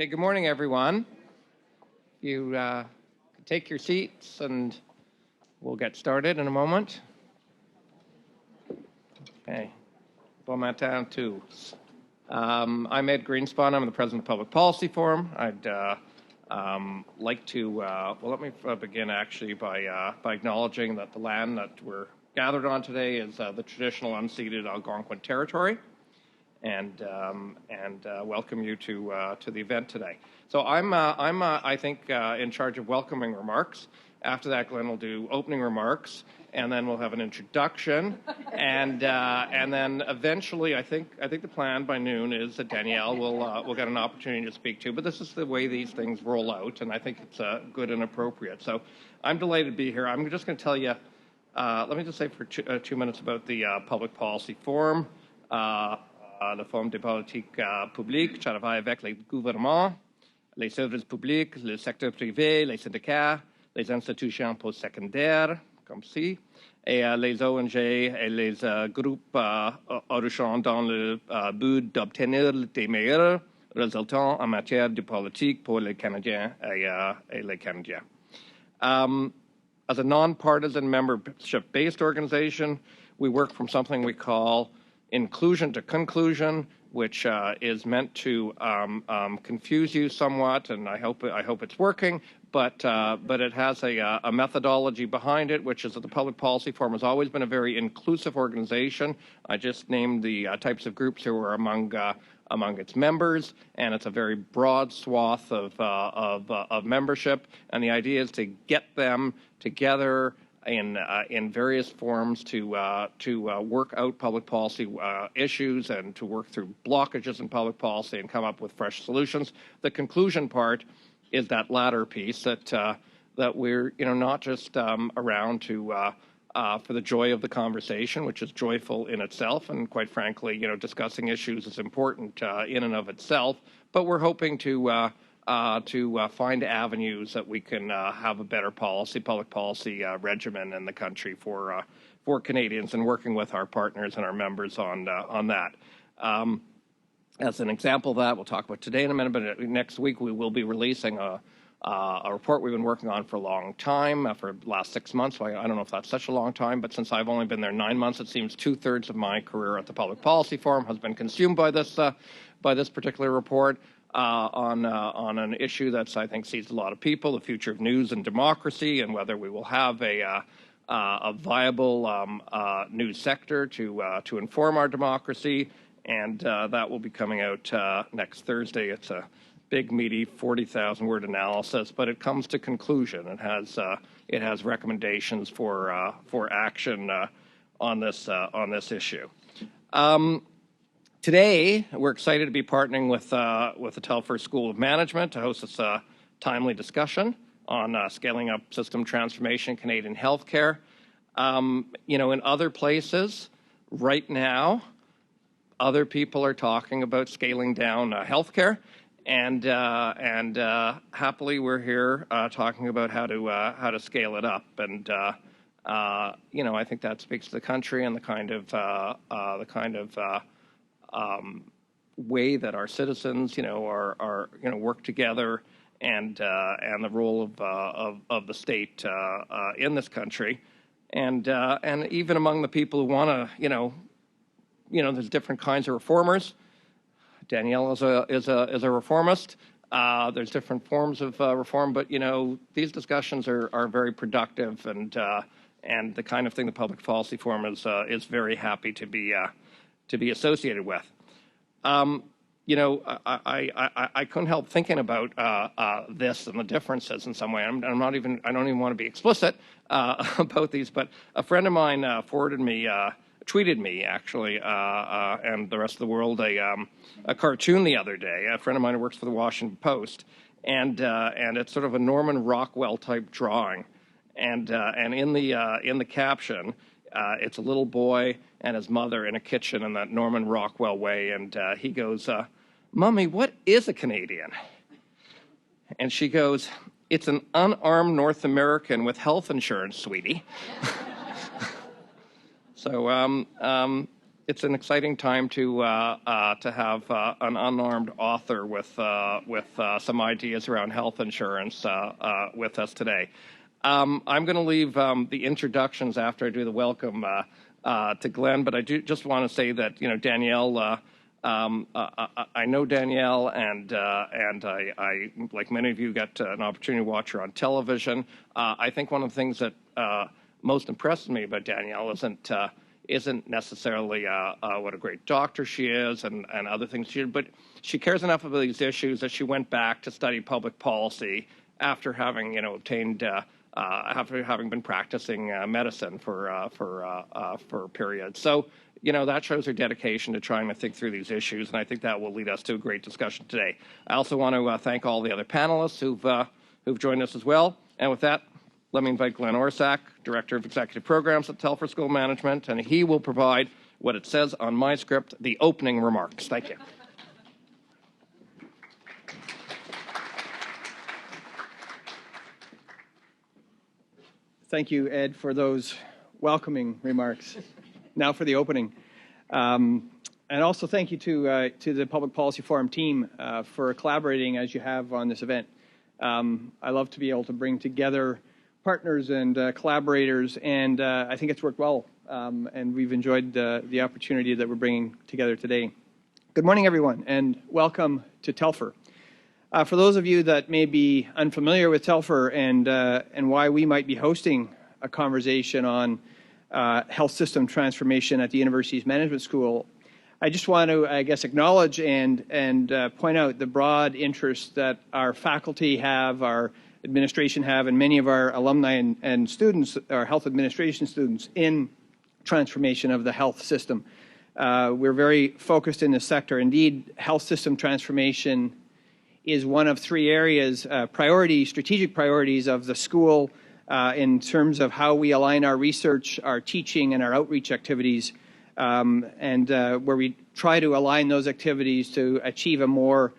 Okay, good morning, everyone. You take your seats and we'll get started in a moment. Okay. Bon matin à tous. I'm Ed Greenspan. I'm the president of Public Policy Forum. I'd like to, let me begin actually by acknowledging that the land that we're gathered on today is the traditional unceded Algonquin territory, and welcome you to the event today. So I'm I think, in charge of welcoming remarks. After that, Glenn will do opening remarks, and then we'll have an introduction, and then eventually, I think the plan by noon is that Danielle will get an opportunity to speak to. But this is the way these things roll out, and I think it's good and appropriate. So I'm delighted to be here. I'm just going to tell you. Let me just say for 2 minutes about the Public Policy Forum. Le Forum des politiques publiques travaille avec les gouvernements, les services publics, le secteur privé, les syndicats, les institutions postsecondaires, comme ci, et les ONG et les groupes œuvrant dans le but d'obtenir des meilleurs résultats en matière de politique pour les Canadiens et les Canadiens. As a nonpartisan membership-based organization, we work from something we call inclusion to conclusion, which is meant to confuse you somewhat, and I hope it's working. But it has a methodology behind it, which is that the Public Policy Forum has always been a very inclusive organization. I just named the types of groups who are among its members, and it's a very broad swath of membership. And the idea is to get them together in various forms to work out public policy issues and to work through blockages in public policy and come up with fresh solutions. The conclusion part is that latter piece that we're not just around to for the joy of the conversation, which is joyful in itself, and quite frankly, discussing issues is important in and of itself. But we're hoping to find avenues that we can have a better public policy regimen in the country for Canadians, and working with our partners and our members on that. As an example of that, we'll talk about today in a minute, but next week we will be releasing a report we've been working on for a long time, for the last 6 months. I don't know if that's such a long time, but since I've only been there 9 months, it seems 2/3 of my career at the Public Policy Forum has been consumed by this particular report. On an issue that's, I think, sees a lot of people, the future of news and democracy, and whether we will have a viable news sector to inform our democracy, and that will be coming out next Thursday. It's a big, meaty 40,000-word analysis, but it comes to conclusion. It has recommendations for action on this issue. Today, we're excited to be partnering with the Telfer School of Management to host this timely discussion on scaling up system transformation in Canadian healthcare. In other places, right now, other people are talking about scaling down healthcare, and happily, we're here talking about how to scale it up. And I think that speaks to the country and the kind of way that our citizens, are work together, and the role of the state in this country, and even among the people who want to, there's different kinds of reformers. Danielle is a reformist. There's different forms of reform, but these discussions are very productive, and the kind of thing the Public Policy Forum is very happy to be associated with. I couldn't help thinking about this and the differences in some way. I don't even want to be explicit about these, but a friend of mine tweeted me actually, and the rest of the world, a cartoon the other day. A friend of mine who works for the Washington Post, and it's sort of a Norman Rockwell type drawing, and in the caption, it's a little boy and his mother in a kitchen in that Norman Rockwell way, and he goes, "Mommy, what is a Canadian?" And she goes, "It's an unarmed North American with health insurance, sweetie." So it's an exciting time to have an unarmed author with some ideas around health insurance with us today. I'm going to leave the introductions after I do the welcome to Glenn, but I do just want to say that Danielle. I know Danielle, and I, like many of you, got an opportunity to watch her on television. I think one of the things that most impresses me about Danielle isn't necessarily what a great doctor she is and other things she did, but she cares enough about these issues that she went back to study public policy after having obtained after having been practicing medicine for a period. So that shows her dedication to trying to think through these issues, and I think that will lead us to a great discussion today. I also want to thank all the other panelists who've joined us as well. And with that, let me invite Glenn Orsack, Director of Executive Programs at Telfer School of Management, and he will provide what it says on my script, the opening remarks. Thank you. Thank you, Ed, for those welcoming remarks. Now for the opening. And also thank you to the Public Policy Forum team for collaborating as you have on this event. I love to be able to bring together partners and collaborators, and I think it's worked well, and we've enjoyed the opportunity that we're bringing together today. Good morning, everyone, and welcome to Telfer. For those of you that may be unfamiliar with Telfer and why we might be hosting a conversation on health system transformation at the University's Management School, I just want to, acknowledge and point out the broad interest that our faculty have, our administration have, and many of our alumni and students, our health administration students, in transformation of the health system. We're very focused in this sector. Indeed, health system transformation is one of three areas, strategic priorities of the school in terms of how we align our research, our teaching, and our outreach activities, and where we try to align those activities to achieve a more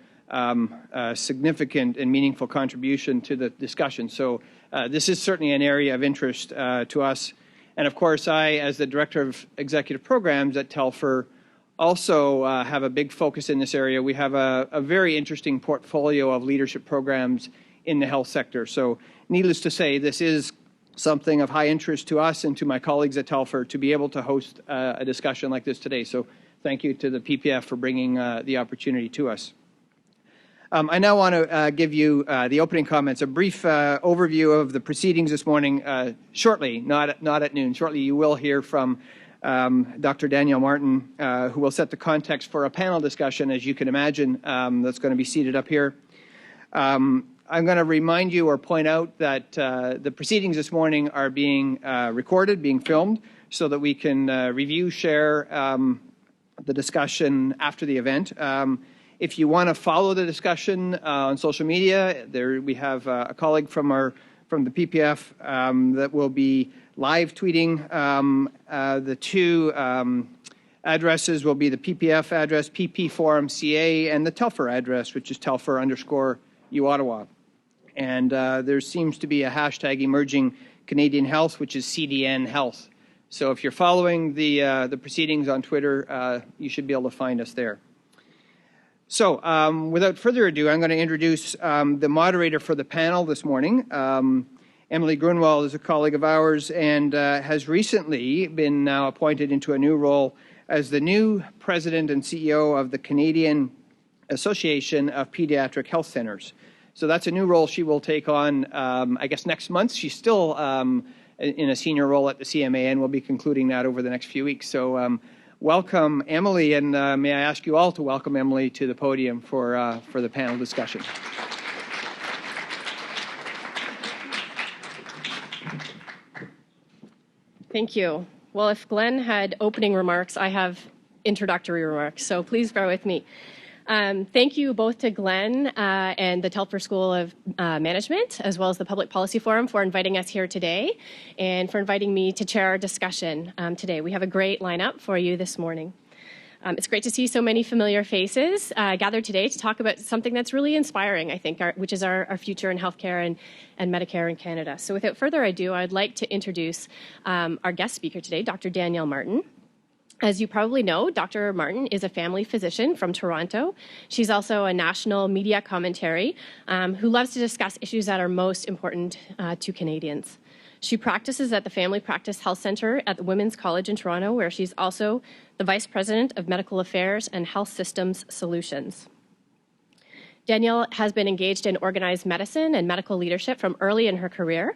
significant and meaningful contribution to the discussion. So this is certainly an area of interest to us. And of course, I, as the Director of Executive Programs at Telfer, also have a big focus in this area. We have a very interesting portfolio of leadership programs in the health sector. So needless to say, this is something of high interest to us and to my colleagues at Telfer to be able to host a discussion like this today. So thank you to the PPF for bringing the opportunity to us. I now want to give you the opening comments, a brief overview of the proceedings this morning. Shortly, not at noon, shortly you will hear from Dr. Danielle Martin, who will set the context for a panel discussion, as you can imagine, that's going to be seated up here. I'm going to remind you or point out that the proceedings this morning are being recorded, being filmed, so that we can review, share the discussion after the event. If you want to follow the discussion on social media, we have a colleague from the PPF that will be live tweeting. The two addresses will be the PPF address, PP Forum CA, and the Telfer address, which is Telfer_U Ottawa. And there seems to be a hashtag emerging Canadian Health, which is CDN Health. So if you're following the proceedings on Twitter, you should be able to find us there. So without further ado, I'm going to introduce the moderator for the panel this morning. Emily Gruenwald is a colleague of ours and has recently been now appointed into a new role as the new president and CEO of the Canadian Association of Pediatric Health Centers. So that's a new role she will take on, next month. She's still in a senior role at the CMA and will be concluding that over the next few weeks. So welcome, Emily, and may I ask you all to welcome Emily to the podium for the panel discussion. Thank you. Well, if Glenn had opening remarks, I have introductory remarks, so please bear with me. Thank you both to Glenn and the Telfer School of Management, as well as the Public Policy Forum, for inviting us here today and for inviting me to chair our discussion today. We have a great lineup for you this morning. It's great to see so many familiar faces gathered today to talk about something that's really inspiring, I think, which is our future in healthcare and Medicare in Canada. So without further ado, I'd like to introduce our guest speaker today, Dr. Danielle Martin. As you probably know, Dr. Martin is a family physician from Toronto. She's also a national media commentary who loves to discuss issues that are most important to Canadians. She practices at the Family Practice Health Centre at the Women's College in Toronto, where she's also the Vice President of Medical Affairs and Health Systems Solutions. Danielle has been engaged in organized medicine and medical leadership from early in her career.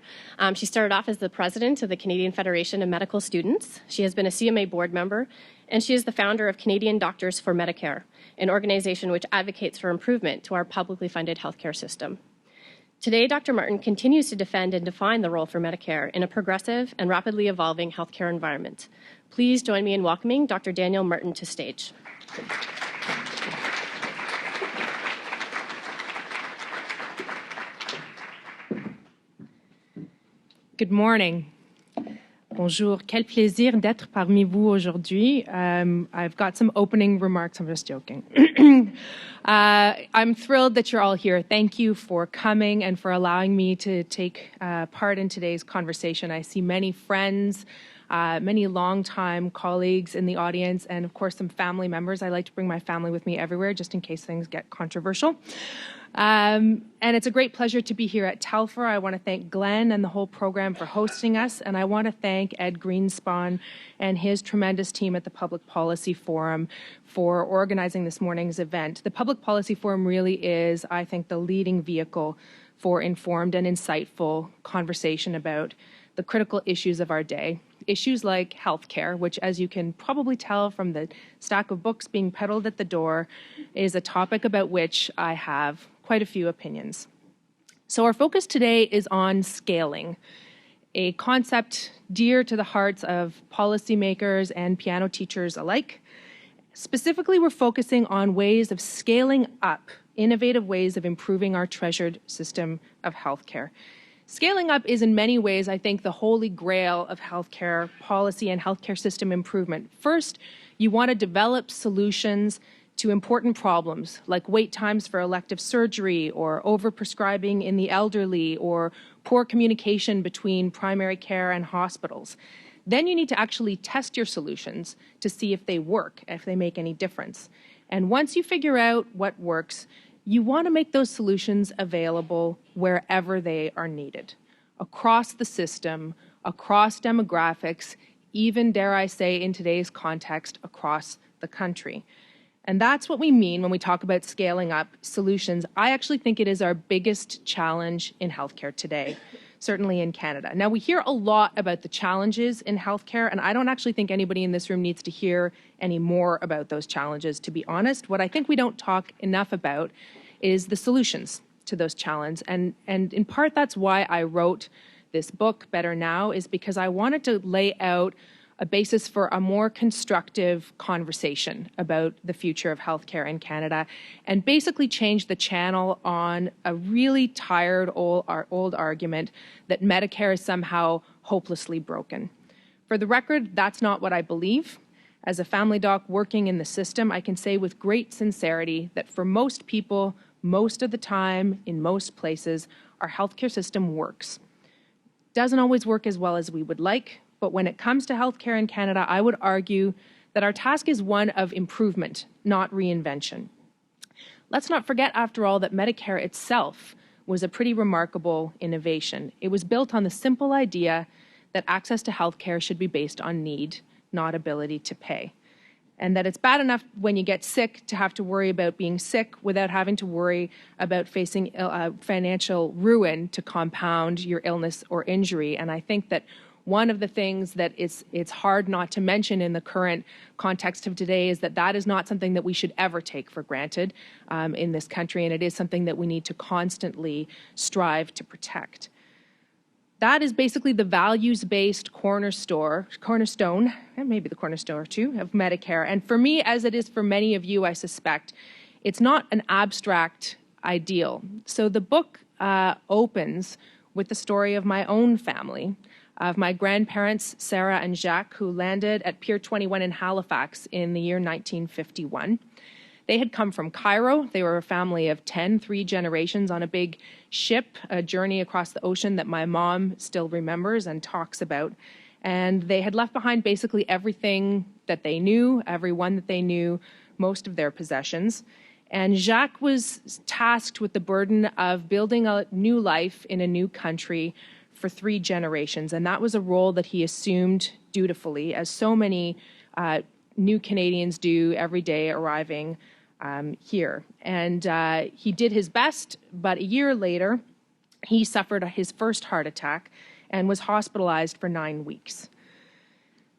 She started off as the president of the Canadian Federation of Medical Students. She has been a CMA board member, and she is the founder of Canadian Doctors for Medicare, an organization which advocates for improvement to our publicly funded healthcare system. Today, Dr. Martin continues to defend and define the role for Medicare in a progressive and rapidly evolving healthcare environment. Please join me in welcoming Dr. Danielle Martin to stage. Good morning. Bonjour. Quel plaisir d'être parmi vous aujourd'hui. I've got some opening remarks. I'm just joking. I'm thrilled that you're all here. Thank you for coming and for allowing me to take part in today's conversation. I see many friends, many longtime colleagues in the audience, and of course some family members. I like to bring my family with me everywhere just in case things get controversial. And it's a great pleasure to be here at Telfer. I want to thank Glenn and the whole program for hosting us, and I want to thank Ed Greenspan and his tremendous team at the Public Policy Forum for organizing this morning's event. The Public Policy Forum really is, I think, the leading vehicle for informed and insightful conversation about the critical issues of our day. Issues like healthcare, which, as you can probably tell from the stack of books being peddled at the door, is a topic about which I have quite a few opinions. So our focus today is on scaling, a concept dear to the hearts of policymakers and piano teachers alike. Specifically, we're focusing on ways of scaling up, innovative ways of improving our treasured system of healthcare. Scaling up is in many ways, I think, the holy grail of healthcare policy and healthcare system improvement. First, you want to develop solutions to important problems like wait times for elective surgery or overprescribing in the elderly or poor communication between primary care and hospitals. Then you need to actually test your solutions to see if they work, if they make any difference. And once you figure out what works, you want to make those solutions available wherever they are needed, across the system, across demographics, even, dare I say, in today's context, across the country. And that's what we mean when we talk about scaling up solutions. I actually think it is our biggest challenge in healthcare today, certainly in Canada. Now, we hear a lot about the challenges in healthcare, and I don't actually think anybody in this room needs to hear any more about those challenges, to be honest. What I think we don't talk enough about is the solutions to those challenges. And in part, that's why I wrote this book, Better Now, is because I wanted to lay out a basis for a more constructive conversation about the future of healthcare in Canada and basically change the channel on a really tired old argument that Medicare is somehow hopelessly broken. For the record, that's not what I believe. As a family doc working in the system, I can say with great sincerity that for most people, most of the time, in most places, our healthcare system works. Doesn't always work as well as we would like, but when it comes to healthcare in Canada, I would argue that our task is one of improvement, not reinvention. Let's not forget, after all, that Medicare itself was a pretty remarkable innovation. It was built on the simple idea that access to healthcare should be based on need, not ability to pay. And that it's bad enough when you get sick to have to worry about being sick without having to worry about facing financial ruin to compound your illness or injury. And I think that one of the things that it's hard not to mention in the current context of today is that that is not something that we should ever take for granted in this country, and it is something that we need to constantly strive to protect. That is basically the values-based cornerstone, and maybe the cornerstone too, of Medicare. And for me, as it is for many of you, I suspect, it's not an abstract ideal. So the book opens with the story of my own family, of my grandparents, Sarah and Jacques, who landed at Pier 21 in Halifax in the year 1951. They had come from Cairo. They were a family of 10, 3 generations on a big ship, a journey across the ocean that my mom still remembers and talks about. And they had left behind basically everything that they knew, everyone that they knew, most of their possessions. And Jacques was tasked with the burden of building a new life in a new country for 3 generations. And that was a role that he assumed dutifully, as so many new Canadians do every day arriving here. And he did his best, but a year later, he suffered his first heart attack and was hospitalized for 9 weeks.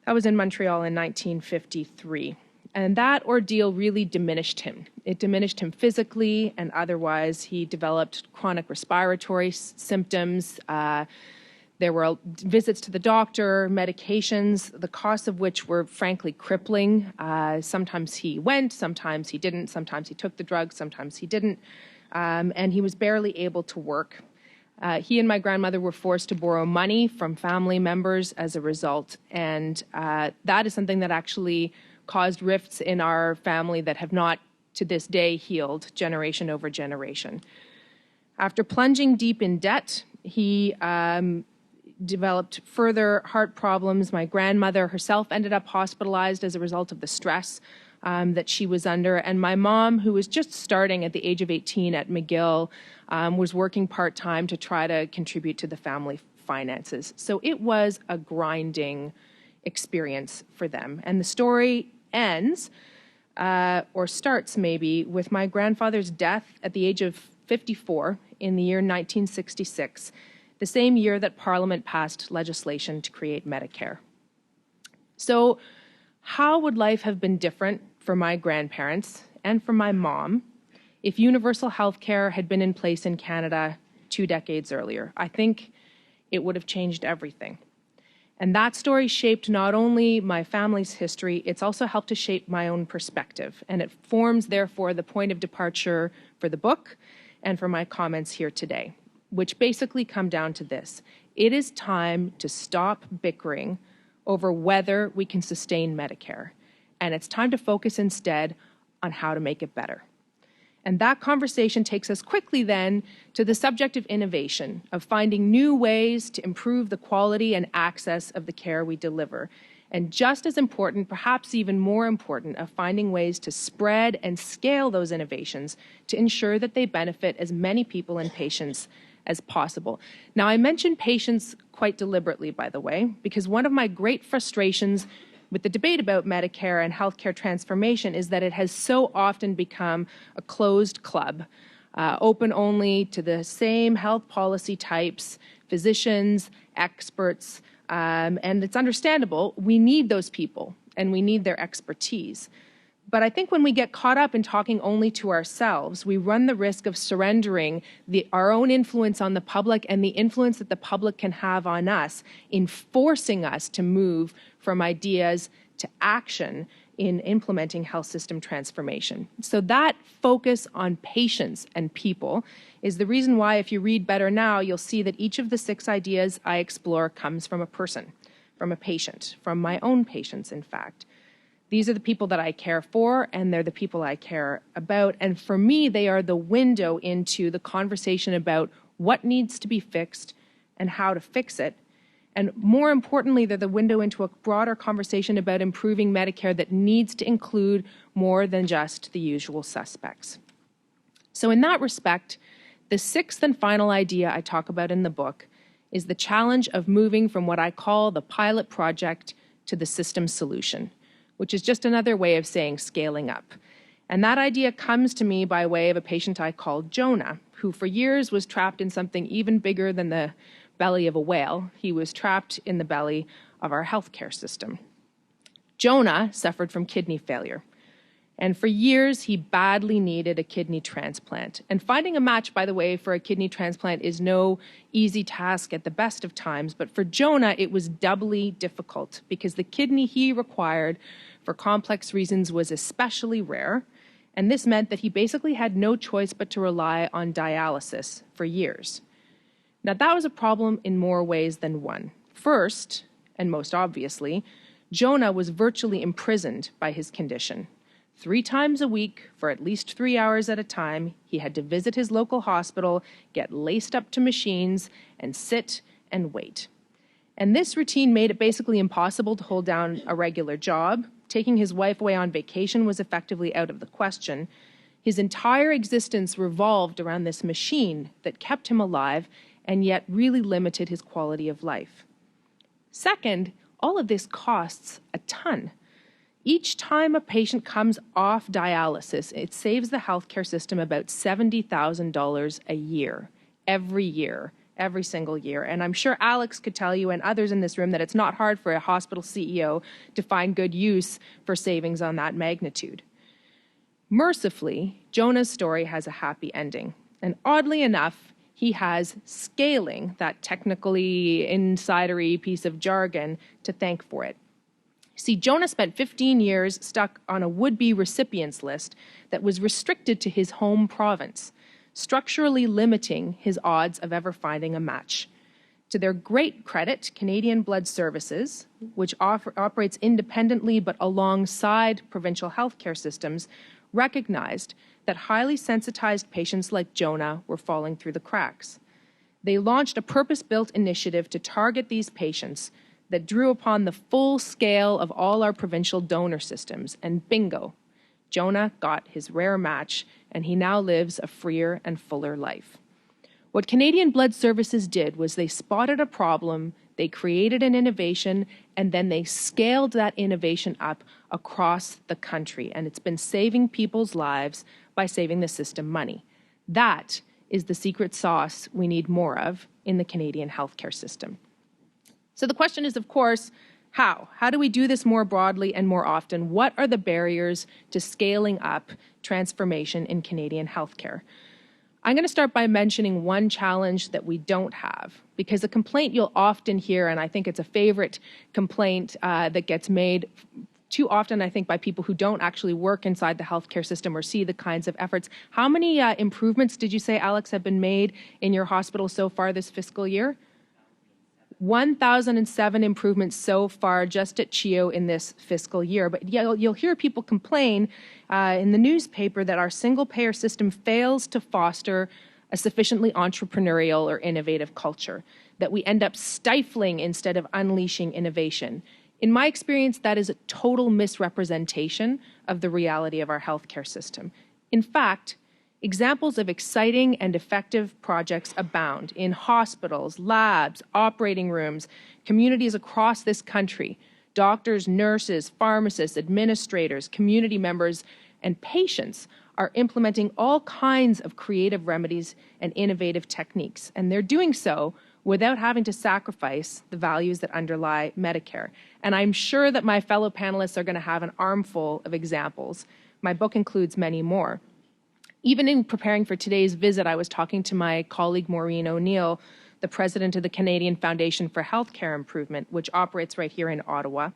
That was in Montreal in 1953. And that ordeal really diminished him. It diminished him physically and otherwise. He developed chronic respiratory symptoms. There were visits to the doctor, medications, the costs of which were frankly crippling. Sometimes he went, sometimes he didn't, sometimes he took the drugs, sometimes he didn't. And he was barely able to work. He and my grandmother were forced to borrow money from family members as a result. And that is something that actually caused rifts in our family that have not to this day healed generation over generation. After plunging deep in debt, he developed further heart problems. My grandmother herself ended up hospitalized as a result of the stress that she was under. And my mom, who was just starting at the age of 18 at McGill, was working part-time to try to contribute to the family finances. So it was a grinding experience for them. And the story ends, or starts maybe, with my grandfather's death at the age of 54 in the year 1966, the same year that Parliament passed legislation to create Medicare. So how would life have been different for my grandparents and for my mom if universal health care had been in place in Canada 2 decades earlier? I think it would have changed everything. And that story shaped not only my family's history, it's also helped to shape my own perspective. And it forms, therefore, the point of departure for the book and for my comments here today, which basically come down to this. It is time to stop bickering over whether we can sustain Medicare. And it's time to focus instead on how to make it better. And that conversation takes us quickly then to the subject of innovation, of finding new ways to improve the quality and access of the care we deliver. And just as important, perhaps even more important, of finding ways to spread and scale those innovations to ensure that they benefit as many people and patients as possible. Now, I mention patients quite deliberately, by the way, because one of my great frustrations with the debate about Medicare and healthcare transformation is that it has so often become a closed club, open only to the same health policy types, physicians, experts, and it's understandable. We need those people and we need their expertise. But I think when we get caught up in talking only to ourselves, we run the risk of surrendering our own influence on the public and the influence that the public can have on us in forcing us to move from ideas to action in implementing health system transformation. So that focus on patients and people is the reason why, if you read Better Now, you'll see that each of the 6 ideas I explore comes from a person, from a patient, from my own patients, in fact. These are the people that I care for, and they're the people I care about. And for me, they are the window into the conversation about what needs to be fixed and how to fix it. And more importantly, they're the window into a broader conversation about improving Medicare that needs to include more than just the usual suspects. So in that respect, the 6th and final idea I talk about in the book is the challenge of moving from what I call the pilot project to the system solution, which is just another way of saying scaling up. And that idea comes to me by way of a patient I called Jonah, who for years was trapped in something even bigger than the belly of a whale. He was trapped in the belly of our healthcare system. Jonah suffered from kidney failure. And for years, he badly needed a kidney transplant. And finding a match, by the way, for a kidney transplant is no easy task at the best of times. But for Jonah, it was doubly difficult because the kidney he required for complex reasons was especially rare. And this meant that he basically had no choice but to rely on dialysis for years. Now, that was a problem in more ways than one. First, and most obviously, Jonah was virtually imprisoned by his condition. 3 times a week, for at least 3 hours at a time, he had to visit his local hospital, get laced up to machines, and sit and wait. And this routine made it basically impossible to hold down a regular job. Taking his wife away on vacation was effectively out of the question. His entire existence revolved around this machine that kept him alive and yet really limited his quality of life. Second, all of this costs a ton. Each time a patient comes off dialysis, it saves the healthcare system about $70,000 a year, every single year. And I'm sure Alex could tell you and others in this room that it's not hard for a hospital CEO to find good use for savings on that magnitude. Mercifully, Jonah's story has a happy ending. And oddly enough, he has scaling, that technically insidery piece of jargon, to thank for it. See, Jonah spent 15 years stuck on a would-be recipients list that was restricted to his home province, structurally limiting his odds of ever finding a match. To their great credit, Canadian Blood Services, which operates independently but alongside provincial healthcare systems, recognized that highly sensitized patients like Jonah were falling through the cracks. They launched a purpose-built initiative to target these patients that drew upon the full scale of all our provincial donor systems, and bingo, Jonah got his rare match, and he now lives a freer and fuller life. What Canadian Blood Services did was they spotted a problem, they created an innovation, and then they scaled that innovation up across the country, and it's been saving people's lives by saving the system money. That is the secret sauce we need more of in the Canadian healthcare system. So the question is, of course, how? How do we do this more broadly and more often? What are the barriers to scaling up transformation in Canadian healthcare? I'm going to start by mentioning one challenge that we don't have, because a complaint you'll often hear, and I think it's a favorite complaint that gets made too often, I think, by people who don't actually work inside the healthcare system or see the kinds of efforts. How many improvements did you say, Alex, have been made in your hospital so far this fiscal year? 1,007 improvements so far just at CHEO in this fiscal year. But you'll hear people complain in the newspaper that our single-payer system fails to foster a sufficiently entrepreneurial or innovative culture, that we end up stifling instead of unleashing innovation. In my experience, that is a total misrepresentation of the reality of our healthcare system. In fact, examples of exciting and effective projects abound in hospitals, labs, operating rooms, communities across this country. Doctors, nurses, pharmacists, administrators, community members, and patients are implementing all kinds of creative remedies and innovative techniques, and they're doing so without having to sacrifice the values that underlie Medicare. And I'm sure that my fellow panelists are going to have an armful of examples. My book includes many more. Even in preparing for today's visit, I was talking to my colleague Maureen O'Neill, the president of the Canadian Foundation for Healthcare Improvement, which operates right here in Ottawa.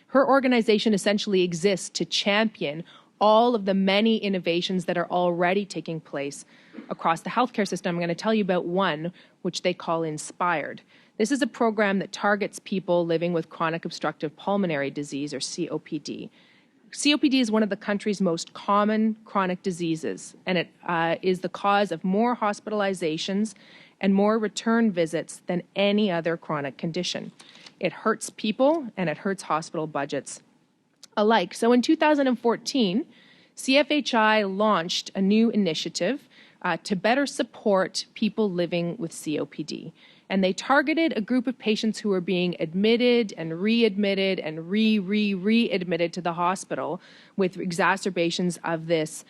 Her organization essentially exists to champion all of the many innovations that are already taking place across the healthcare system. I'm going to tell you about one, which they call Inspired. This is a program that targets people living with chronic obstructive pulmonary disease, or COPD. COPD is one of the country's most common chronic diseases, and it is the cause of more hospitalizations and more return visits than any other chronic condition. It hurts people, and it hurts hospital budgets alike. So in 2014, CFHI launched a new initiative to better support people living with COPD. And they targeted a group of patients who were being admitted and readmitted and readmitted to the hospital with exacerbations of this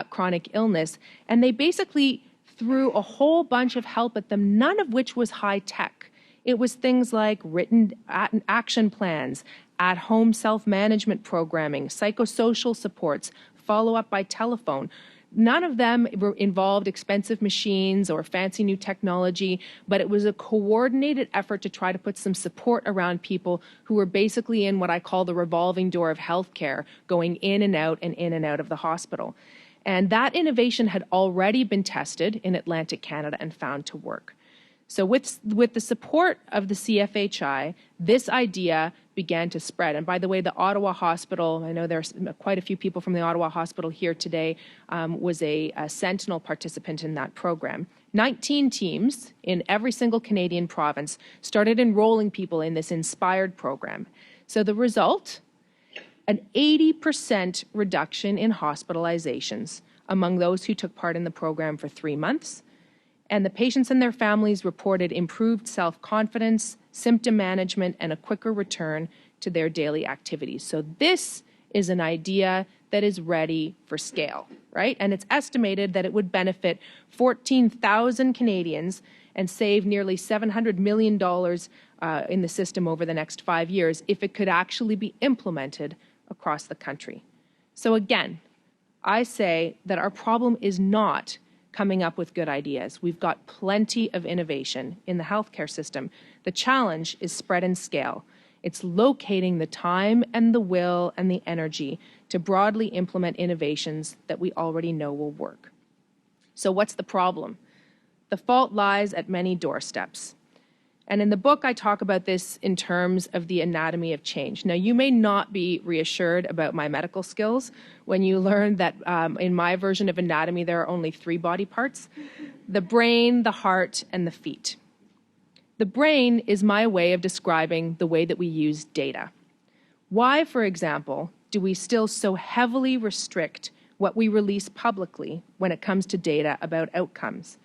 chronic illness. And they basically threw a whole bunch of help at them, none of which was high tech. It was things like written action plans, at-home self-management programming, psychosocial supports, follow-up by telephone. None of them involved expensive machines or fancy new technology, but it was a coordinated effort to try to put some support around people who were basically in what I call the revolving door of healthcare, going in and out of the hospital. And that innovation had already been tested in Atlantic Canada and found to work. So with the support of the CFHI, this idea began to spread. And by the way, the Ottawa Hospital, I know there's quite a few people from the Ottawa Hospital here today, was a sentinel participant in that program. 19 teams in every single Canadian province started enrolling people in this inspired program. So the result, an 80% reduction in hospitalizations among those who took part in the program for 3 months. And the patients and their families reported improved self-confidence, symptom management, and a quicker return to their daily activities. So this is an idea that is ready for scale, right? And it's estimated that it would benefit 14,000 Canadians and save nearly $700 million in the system over the next 5 years if it could actually be implemented across the country. So again, I say that our problem is not coming up with good ideas. We've got plenty of innovation in the healthcare system. The challenge is spread and scale. It's locating the time and the will and the energy to broadly implement innovations that we already know will work. So what's the problem? The fault lies at many doorsteps. And in the book, I talk about this in terms of the anatomy of change. Now, you may not be reassured about my medical skills when you learn that in my version of anatomy, there are only 3 body parts: the brain, the heart, and the feet. The brain is my way of describing the way that we use data. Why, for example, do we still so heavily restrict what we release publicly when it comes to data about outcomes?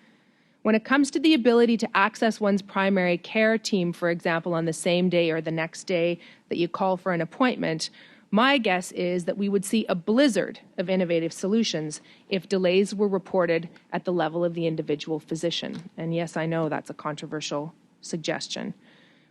When it comes to the ability to access one's primary care team, for example, on the same day or the next day that you call for an appointment, my guess is that we would see a blizzard of innovative solutions if delays were reported at the level of the individual physician. And yes, I know that's a controversial suggestion.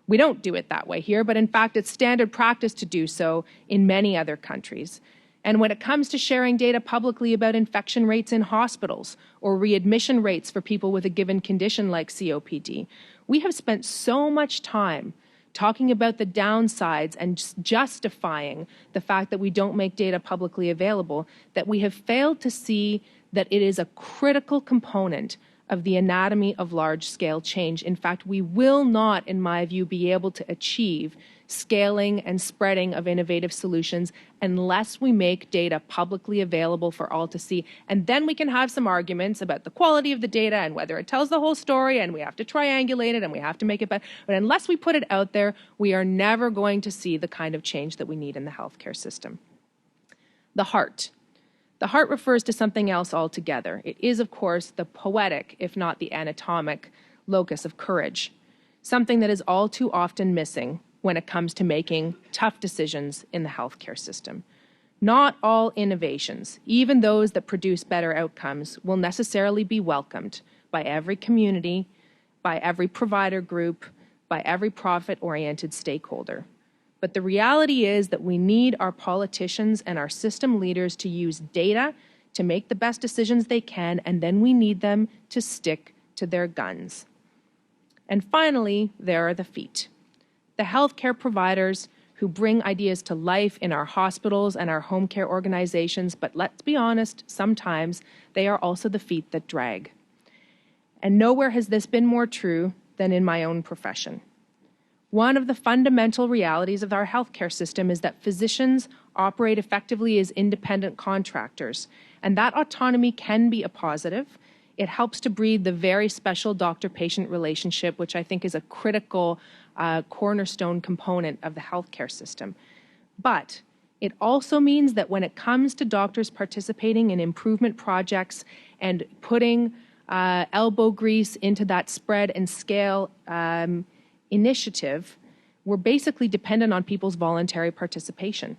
We don't do it that way here, but in fact, it's standard practice to do so in many other countries. And when it comes to sharing data publicly about infection rates in hospitals or readmission rates for people with a given condition like COPD, we have spent so much time talking about the downsides and justifying the fact that we don't make data publicly available that we have failed to see that it is a critical component of the anatomy of large-scale change. In fact, we will not, in my view, be able to achieve scaling and spreading of innovative solutions unless we make data publicly available for all to see. And then we can have some arguments about the quality of the data and whether it tells the whole story, and we have to triangulate it and we have to make it better. But unless we put it out there, we are never going to see the kind of change that we need in the healthcare system. The heart. The heart refers to something else altogether. It is, of course, the poetic, if not the anatomic, locus of courage, something that is all too often missing when it comes to making tough decisions in the healthcare system. Not all innovations, even those that produce better outcomes, will necessarily be welcomed by every community, by every provider group, by every profit-oriented stakeholder. But the reality is that we need our politicians and our system leaders to use data to make the best decisions they can, and then we need them to stick to their guns. And finally, there are the feet. The healthcare providers who bring ideas to life in our hospitals and our home care organizations, but let's be honest, sometimes they are also the feet that drag. And nowhere has this been more true than in my own profession. One of the fundamental realities of our healthcare system is that physicians operate effectively as independent contractors, and that autonomy can be a positive. It helps to breed the very special doctor-patient relationship, which I think is a critical cornerstone component of the healthcare system. But it also means that when it comes to doctors participating in improvement projects and putting elbow grease into that spread and scale initiative, we're basically dependent on people's voluntary participation.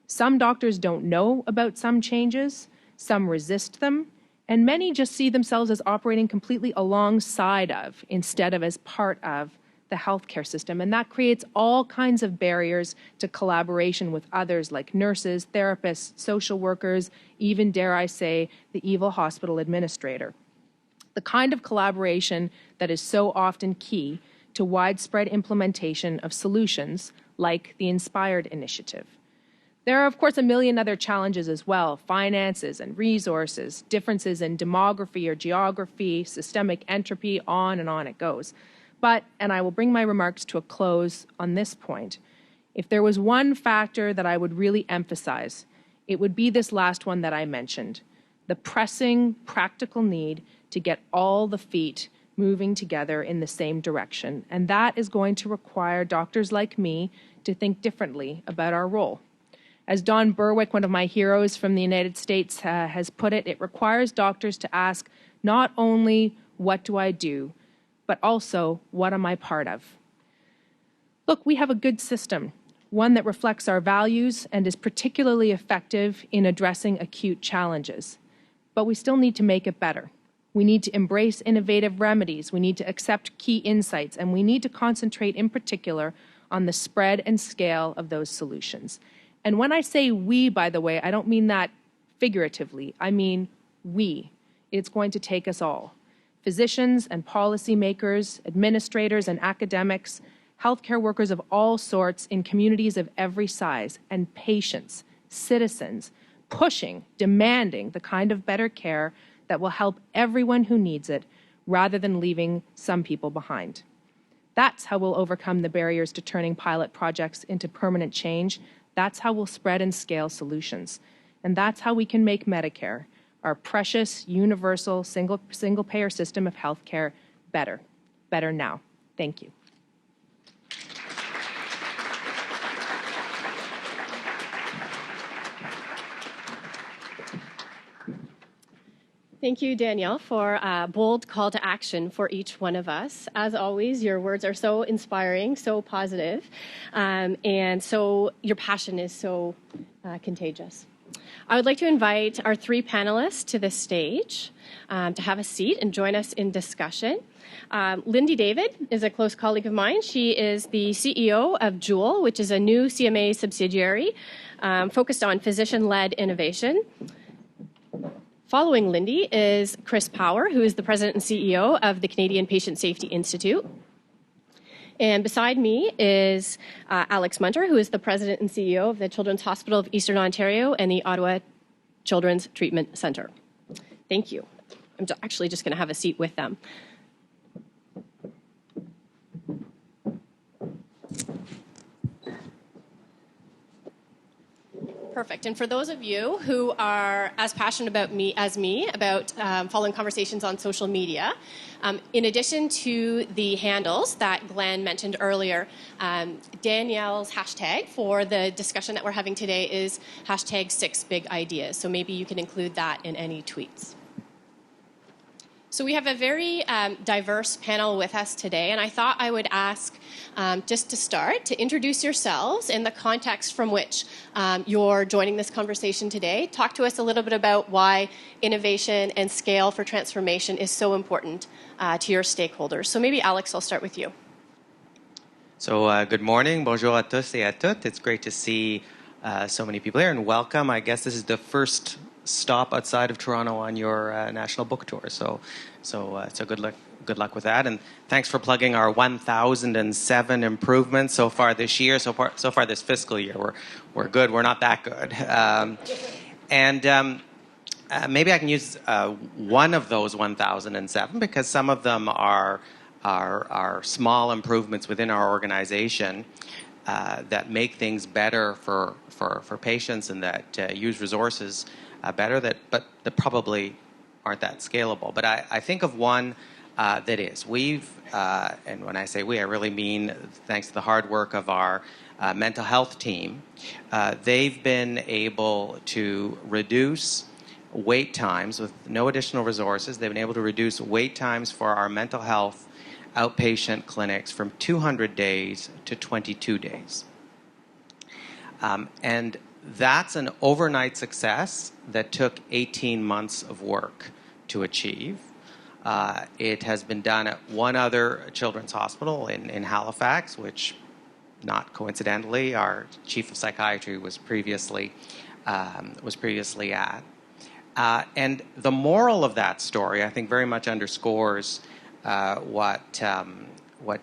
Some doctors don't know about some changes, some resist them, and many just see themselves as operating completely alongside of, instead of as part of, the healthcare system. And that creates all kinds of barriers to collaboration with others like nurses, therapists, social workers, even, dare I say, the evil hospital administrator. The kind of collaboration that is so often key to widespread implementation of solutions like the Inspired Initiative. There are, of course, a million other challenges as well: finances and resources, differences in demography or geography, systemic entropy, on it goes. But, and I will bring my remarks to a close on this point, if there was one factor that I would really emphasize, it would be this last one that I mentioned: the pressing, practical need to get all the feet moving together in the same direction. And that is going to require doctors like me to think differently about our role. As Don Berwick, one of my heroes from the United States, has put it, it requires doctors to ask not only, what do I do, but also, what am I part of? Look, we have a good system, one that reflects our values and is particularly effective in addressing acute challenges. But we still need to make it better. We need to embrace innovative remedies, we need to accept key insights, and we need to concentrate in particular on the spread and scale of those solutions. And when I say we, by the way, I don't mean that figuratively. I mean we. It's going to take us all. Physicians and policymakers, administrators and academics, healthcare workers of all sorts in communities of every size, and patients, citizens, pushing, demanding the kind of better care that will help everyone who needs it, rather than leaving some people behind. That's how we'll overcome the barriers to turning pilot projects into permanent change. That's how we'll spread and scale solutions. And that's how we can make Medicare, our precious, universal, single-payer system of healthcare, better. Better now. Thank you. Thank you, Danielle, for a bold call to action for each one of us. As always, your words are so inspiring, so positive, and so your passion is so contagious. I would like to invite our three panelists to the stage to have a seat and join us in discussion. Lindy David is a close colleague of mine. She is the CEO of Jewel, which is a new CMA subsidiary focused on physician-led innovation. Following Lindy is Chris Power, who is the president and CEO of the Canadian Patient Safety Institute. And beside me is Alex Munter, who is the president and CEO of the Children's Hospital of Eastern Ontario and the Ottawa Children's Treatment Centre. Thank you. I'm actually just going to have a seat with them. Perfect. And for those of you who are as passionate as me about following conversations on social media, in addition to the handles that Glenn mentioned earlier, Danielle's hashtag for the discussion that we're having today is hashtag 6BigIdeas. So maybe you can include that in any tweets. So we have a very diverse panel with us today, and I thought I would ask, just to start, to introduce yourselves in the context from which you're joining this conversation today. Talk to us a little bit about why innovation and scale for transformation is so important to your stakeholders. So maybe, Alex, I'll start with you. So good morning, bonjour à tous et à toutes. It's great to see so many people here, and welcome. I guess this is the first stop outside of Toronto on your national book tour. So good luck with that, and thanks for plugging our 1,007 improvements so far this year. So far this fiscal year, we're good. We're not that good, and maybe I can use one of those 1,007 because some of them are small improvements within our organization that make things better for patients and that use resources better, but that probably aren't that scalable. But I think of one that is. And when I say we, I really mean thanks to the hard work of our mental health team. They've been able to reduce wait times with no additional resources. They've been able to reduce wait times for our mental health outpatient clinics from 200 days to 22 days. And that's an overnight success that took 18 months of work to achieve. It has been done at one other children's hospital in Halifax, which, not coincidentally, our chief of psychiatry was previously at. And the moral of that story, I think, very much underscores what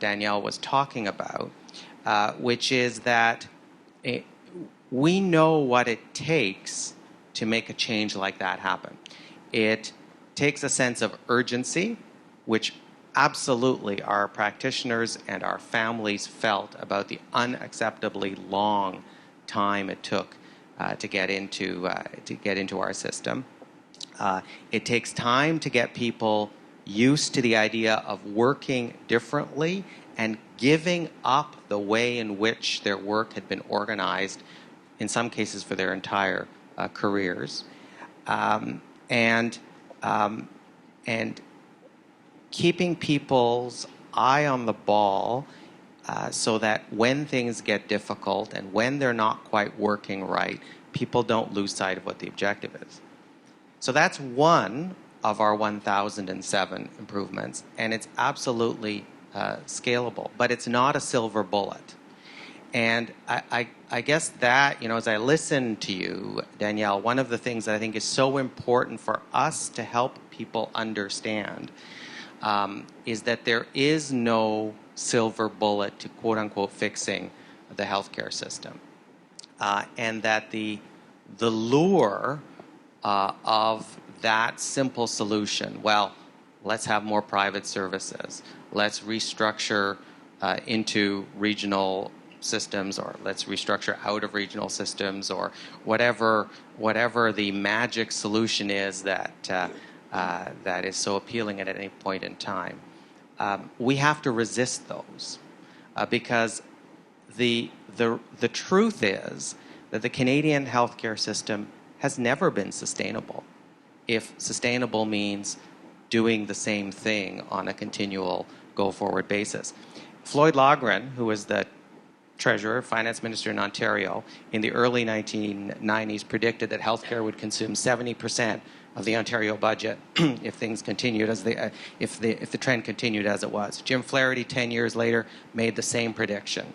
Danielle was talking about, which is that we know what it takes to make a change like that happen. It takes a sense of urgency, which absolutely our practitioners and our families felt about the unacceptably long time it took to get into our system. It takes time to get people used to the idea of working differently and giving up the way in which their work had been organized, in some cases for their entire careers, and keeping people's eye on the ball so that when things get difficult and when they're not quite working right, people don't lose sight of what the objective is. So that's one of our 1,007 improvements, and it's absolutely scalable, but it's not a silver bullet. And I guess that, as I listen to you, Danielle, one of the things that I think is so important for us to help people understand is that there is no silver bullet to quote-unquote fixing the healthcare system. And that the lure of that simple solution, well, let's have more private services, let's restructure into regional systems, or let's restructure out of regional systems, or whatever the magic solution is that is so appealing at any point in time. We have to resist those because the truth is that the Canadian healthcare system has never been sustainable. If sustainable means doing the same thing on a continual go-forward basis. Floyd Logren, who was the Treasurer, Finance Minister in Ontario, in the early 1990s predicted that healthcare would consume 70% of the Ontario budget if things continued if the trend continued as it was. Jim Flaherty, 10 years later, made the same prediction.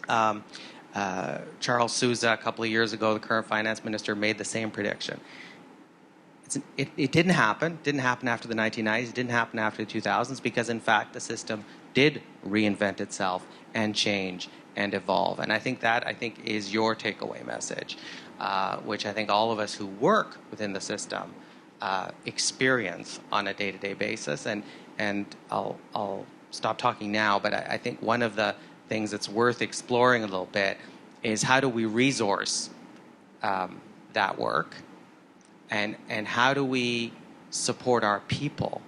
Charles Sousa, a couple of years ago, the current finance minister, made the same prediction. It didn't happen. It didn't happen after the 1990s. It didn't happen after the 2000s because, in fact, the system did reinvent itself and change and evolve. And I think is your takeaway message, which I think all of us who work within the system experience on a day-to-day basis. And I'll stop talking now, but I think one of the things that's worth exploring a little bit is how do we resource that work, and how do we support our people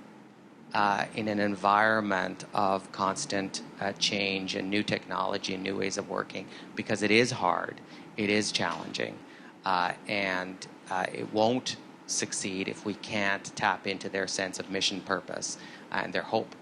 in an environment of constant change and new technology and new ways of working, because it is hard, it is challenging, and it won't succeed if we can't tap into their sense of mission, purpose, and their hope.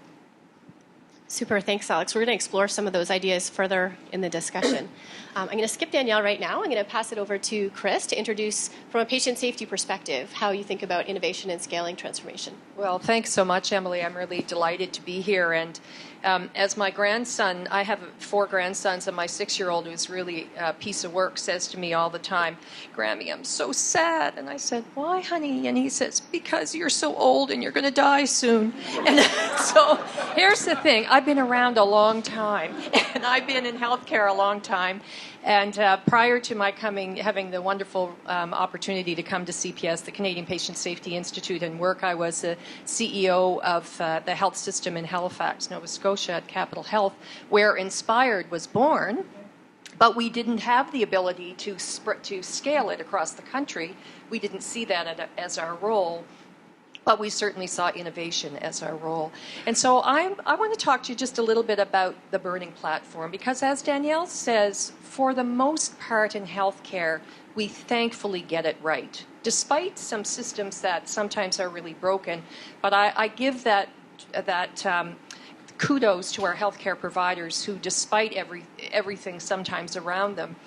Super, thanks, Alex. We're going to explore some of those ideas further in the discussion. I'm going to skip Danielle right now. I'm going to pass it over to Chris to introduce, from a patient safety perspective, how you think about innovation and scaling transformation. Well, thanks so much, Emily. I'm really delighted to be here. And as my grandson, I have 4 grandsons, and my 6-year-old, who's really a piece of work, says to me all the time, "Grammy, I'm so sad." And I said, "Why, honey?" And he says, "Because you're so old and you're going to die soon." And so here's the thing. I've been around a long time, and I've been in healthcare a long time. And prior to my having the wonderful opportunity to come to CPS, the Canadian Patient Safety Institute, and work, I was the CEO of the health system in Halifax, Nova Scotia at Capital Health, where Inspired was born. But we didn't have the ability to scale it across the country. We didn't see that as our role. But we certainly saw innovation as our role. And so I want to talk to you just a little bit about the burning platform, because as Danielle says, for the most part in healthcare, we thankfully get it right, despite some systems that sometimes are really broken. But I give that kudos to our healthcare providers who, despite everything sometimes around them,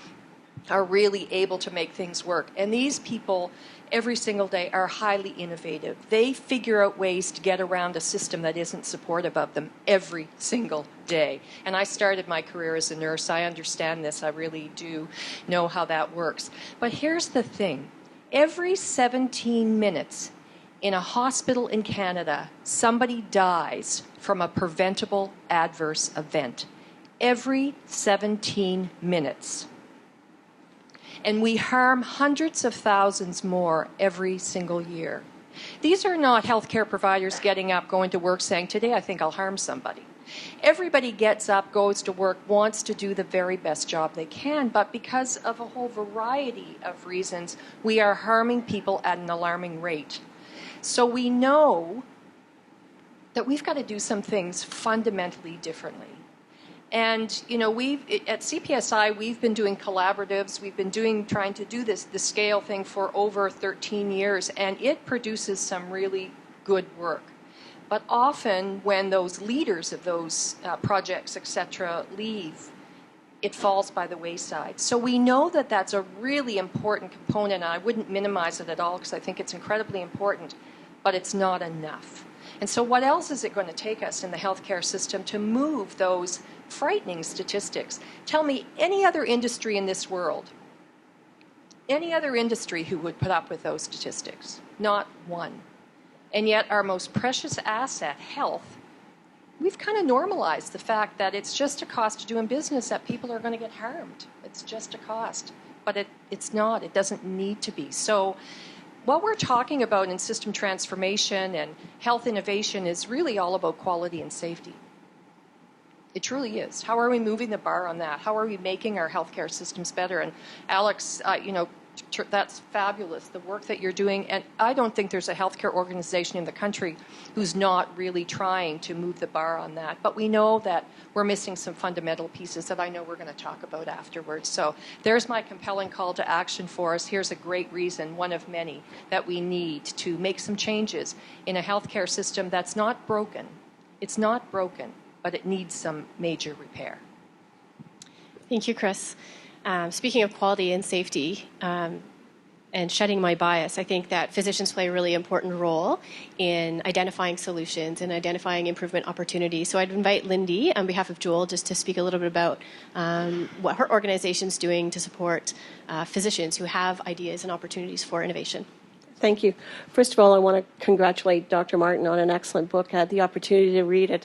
are really able to make things work. And these people, every single day, are highly innovative. They figure out ways to get around a system that isn't supportive of them every single day. And I started my career as a nurse. I understand this. I really do know how that works. But here's the thing. Every 17 minutes in a hospital in Canada, somebody dies from a preventable adverse event. Every 17 minutes. And we harm hundreds of thousands more every single year. These are not healthcare providers getting up, going to work, saying, today I think I'll harm somebody. Everybody gets up, goes to work, wants to do the very best job they can, but because of a whole variety of reasons, we are harming people at an alarming rate. So we know that we've got to do some things fundamentally differently. And, you know, at CPSI, we've been doing collaboratives. We've been trying to do the scale thing for over 13 years, and it produces some really good work. But often when those leaders of those projects, et cetera, leave, it falls by the wayside. So we know that that's a really important component, and I wouldn't minimize it at all because I think it's incredibly important, but it's not enough. And so what else is it going to take us in the healthcare system to move those frightening statistics? Tell me any other industry in this world, any other industry who would put up with those statistics? Not one. And yet our most precious asset, health, we've kind of normalized the fact that it's just a cost of doing business, that people are going to get harmed. It's just a cost. But it's not. It doesn't need to be. So what we're talking about in system transformation and health innovation is really all about quality and safety. It truly is. How are we moving the bar on that? How are we making our healthcare systems better? And Alex, that's fabulous, the work that you're doing. And I don't think there's a healthcare organization in the country who's not really trying to move the bar on that. But we know that we're missing some fundamental pieces that I know we're going to talk about afterwards. So there's my compelling call to action for us. Here's a great reason, one of many, that we need to make some changes in a healthcare system that's not broken. It's not broken, but it needs some major repair. Thank you, Chris. Speaking of quality and safety and shedding my bias, I think that physicians play a really important role in identifying solutions and identifying improvement opportunities. So I'd invite Lindy, on behalf of Jewel, just to speak a little bit about what her organization's doing to support physicians who have ideas and opportunities for innovation. Thank you. First of all, I want to congratulate Dr. Martin on an excellent book. I had the opportunity to read it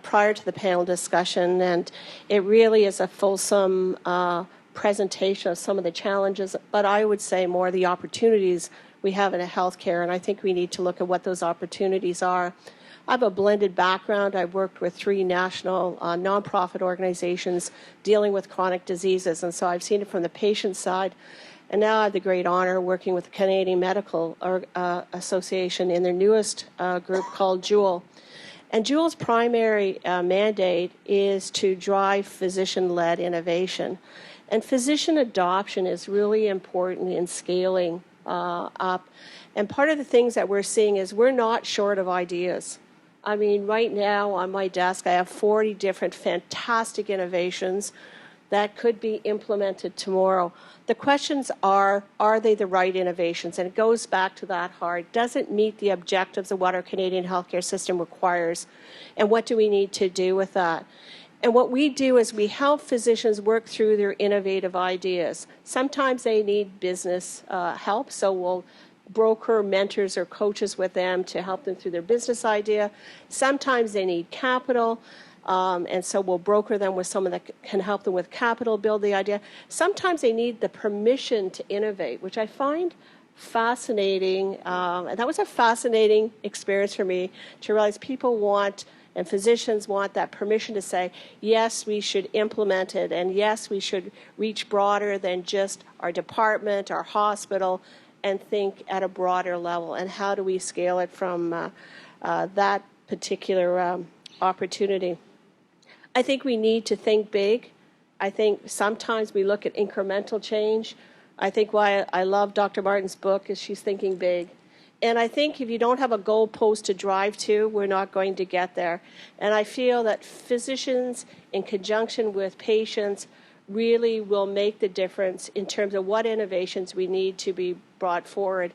prior to the panel discussion, and it really is a fulsome presentation of some of the challenges, but I would say more the opportunities we have in healthcare, and I think we need to look at what those opportunities are. I have a blended background. I've worked with 3 national nonprofit organizations dealing with chronic diseases, and so I've seen it from the patient side. And now I have the great honor working with the Canadian Medical Association in their newest group called Jewel. And Jewel's primary mandate is to drive physician-led innovation. And physician adoption is really important in scaling up. And part of the things that we're seeing is we're not short of ideas. I mean, right now on my desk, I have 40 different fantastic innovations that could be implemented tomorrow. The questions are they the right innovations? And it goes back to that hard. Does it meet the objectives of what our Canadian healthcare system requires? And what do we need to do with that? And what we do is we help physicians work through their innovative ideas. Sometimes they need business help, so we'll broker mentors or coaches with them to help them through their business idea. Sometimes they need capital. And so we'll broker them with someone that can help them with capital, build the idea. Sometimes they need the permission to innovate, which I find fascinating. And that was a fascinating experience for me to realize people want, and physicians want, that permission to say, yes, we should implement it, and yes, we should reach broader than just our department, our hospital, and think at a broader level. And how do we scale it from that particular opportunity? I think we need to think big. I think sometimes we look at incremental change. I think why I love Dr. Martin's book is she's thinking big. And I think if you don't have a goalpost to drive to, we're not going to get there. And I feel that physicians, in conjunction with patients, really will make the difference in terms of what innovations we need to be brought forward.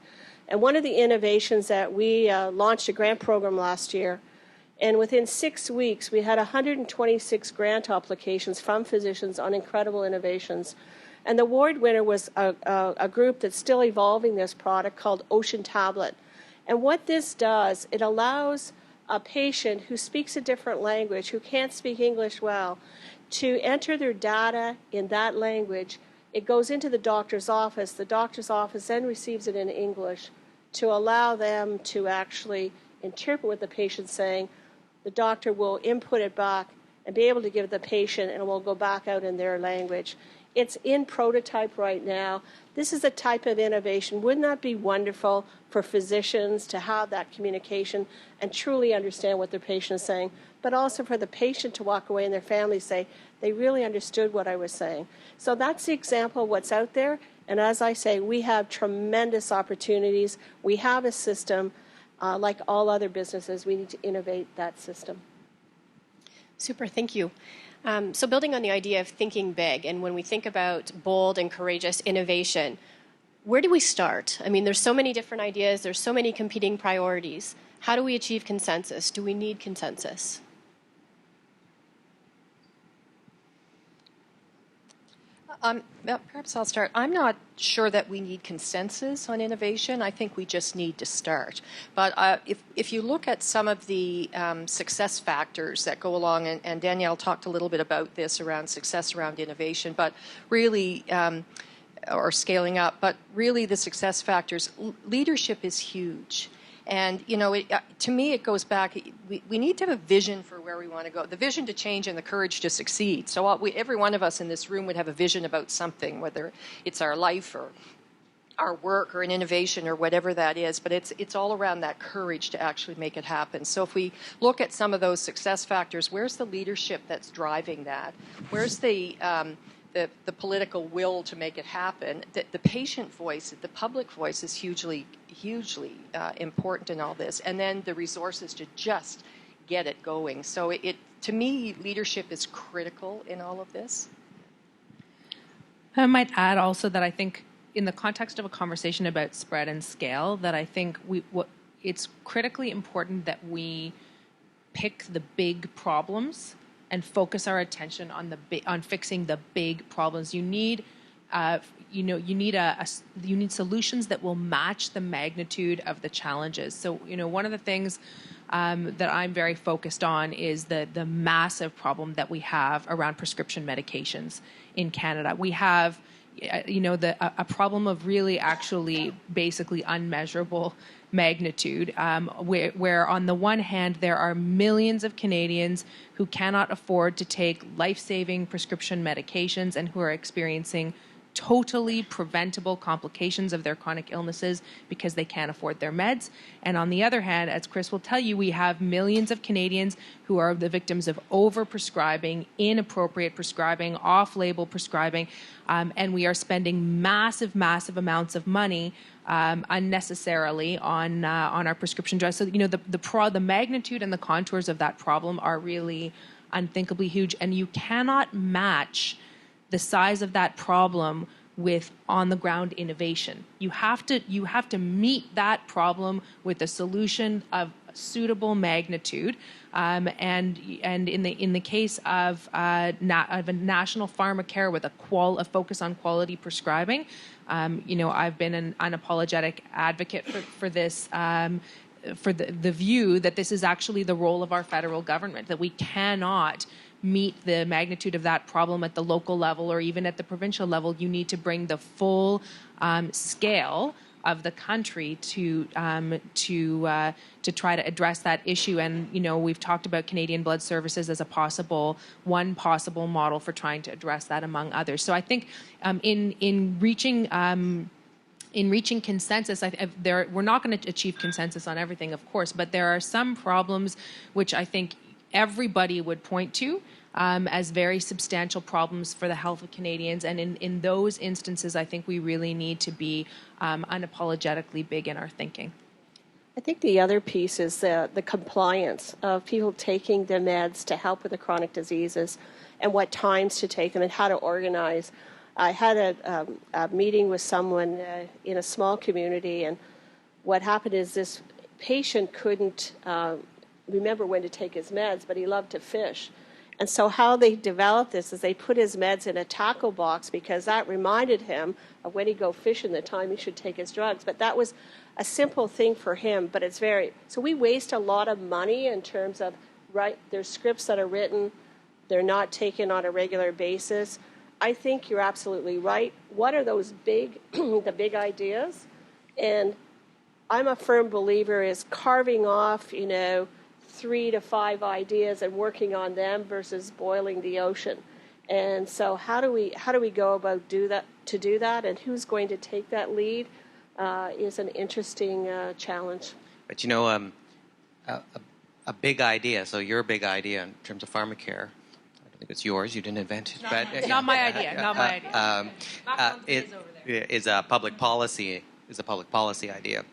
And one of the innovations that we launched a grant program last year, and within 6 weeks, we had 126 grant applications from physicians on incredible innovations. And the award winner was a group that's still evolving this product called Ocean Tablet. And what this does, it allows a patient who speaks a different language, who can't speak English well, to enter their data in that language It goes into the doctor's office. The doctor's office then receives it in English to allow them to actually interpret what the patient's saying. The doctor will input it back and be able to give it to the patient, and it will go back out in their language. It's in prototype right now. This is a type of innovation. Wouldn't that be wonderful for physicians to have that communication and truly understand what their patient is saying, but also for the patient to walk away and their family say, they really understood what I was saying. So that's the example of what's out there. And as I say, we have tremendous opportunities. We have a system. Like all other businesses, we need to innovate that system. Super, thank you. So building on the idea of thinking big, and when we think about bold and courageous innovation, where do we start? I mean, there's so many different ideas. There's so many competing priorities. How do we achieve consensus? Do we need consensus? Perhaps I'll start. I'm not sure that we need consensus on innovation. I think we just need to start. But if you look at some of the success factors that go along, and Danielle talked a little bit about this around success around innovation, but really, or scaling up, but really the success factors, leadership is huge. And, you know, to me, it goes back, we need to have a vision for where we want to go, the vision to change and the courage to succeed. So every one of us in this room would have a vision about something, whether it's our life or our work or an innovation or whatever that is, but it's all around that courage to actually make it happen. So if we look at some of those success factors, where's the leadership that's driving that? Where's the political will to make it happen? The patient voice, the public voice is hugely important in all this. And then the resources to just get it going. So to me, leadership is critical in all of this. I might add also that I think in the context of a conversation about spread and scale, that I think it's critically important that we pick the big problems and focus our attention on fixing the big problems. You need you need solutions that will match the magnitude of the challenges. So, one of the things that I'm very focused on is the massive problem that we have around prescription medications in Canada. We have, a problem of really actually basically unmeasurable magnitude, where on the one hand there are millions of Canadians who cannot afford to take life-saving prescription medications and who are experiencing totally preventable complications of their chronic illnesses because they can't afford their meds. And on the other hand, as Chris will tell you, we have millions of Canadians who are the victims of over-prescribing, inappropriate prescribing, off-label prescribing, and we are spending massive amounts of money unnecessarily on our prescription drugs. So, the magnitude and the contours of that problem are really unthinkably huge, and you cannot match the size of that problem with on-the-ground innovation. You have to meet that problem with a solution of suitable magnitude. And in the case of a national pharmacare with a focus on quality prescribing, I've been an unapologetic advocate for this. For the view that this is actually the role of our federal government, that we cannot meet the magnitude of that problem at the local level or even at the provincial level. You need to bring the full scale of the country to try to address that issue. And we've talked about Canadian Blood Services as one possible model for trying to address that, among others. So I think in reaching consensus, we're not going to achieve consensus on everything, of course, but there are some problems which I think everybody would point to as very substantial problems for the health of Canadians. And in those instances, I think we really need to be unapologetically big in our thinking. I think the other piece is the compliance of people taking the meds to help with the chronic diseases and what times to take them and how to organize. I had a meeting with someone in a small community, and what happened is this patient couldn't remember when to take his meds, but he loved to fish. And so how they developed this is they put his meds in a tackle box because that reminded him of when he'd go fishing, the time he should take his drugs. But that was a simple thing for him, but it's so we waste a lot of money in terms of, there's scripts that are written, they're not taken on a regular basis. I think you're absolutely right. What are those big, the big ideas? And I'm a firm believer is carving off, 3 to 5 ideas and working on them versus boiling the ocean. And so how do we go about do that, and who's going to take that lead is an interesting challenge. But a big idea, so your big idea in terms of pharmacare, I don't think it's yours, you didn't invent it. It's not my idea, not my idea. Is a public policy idea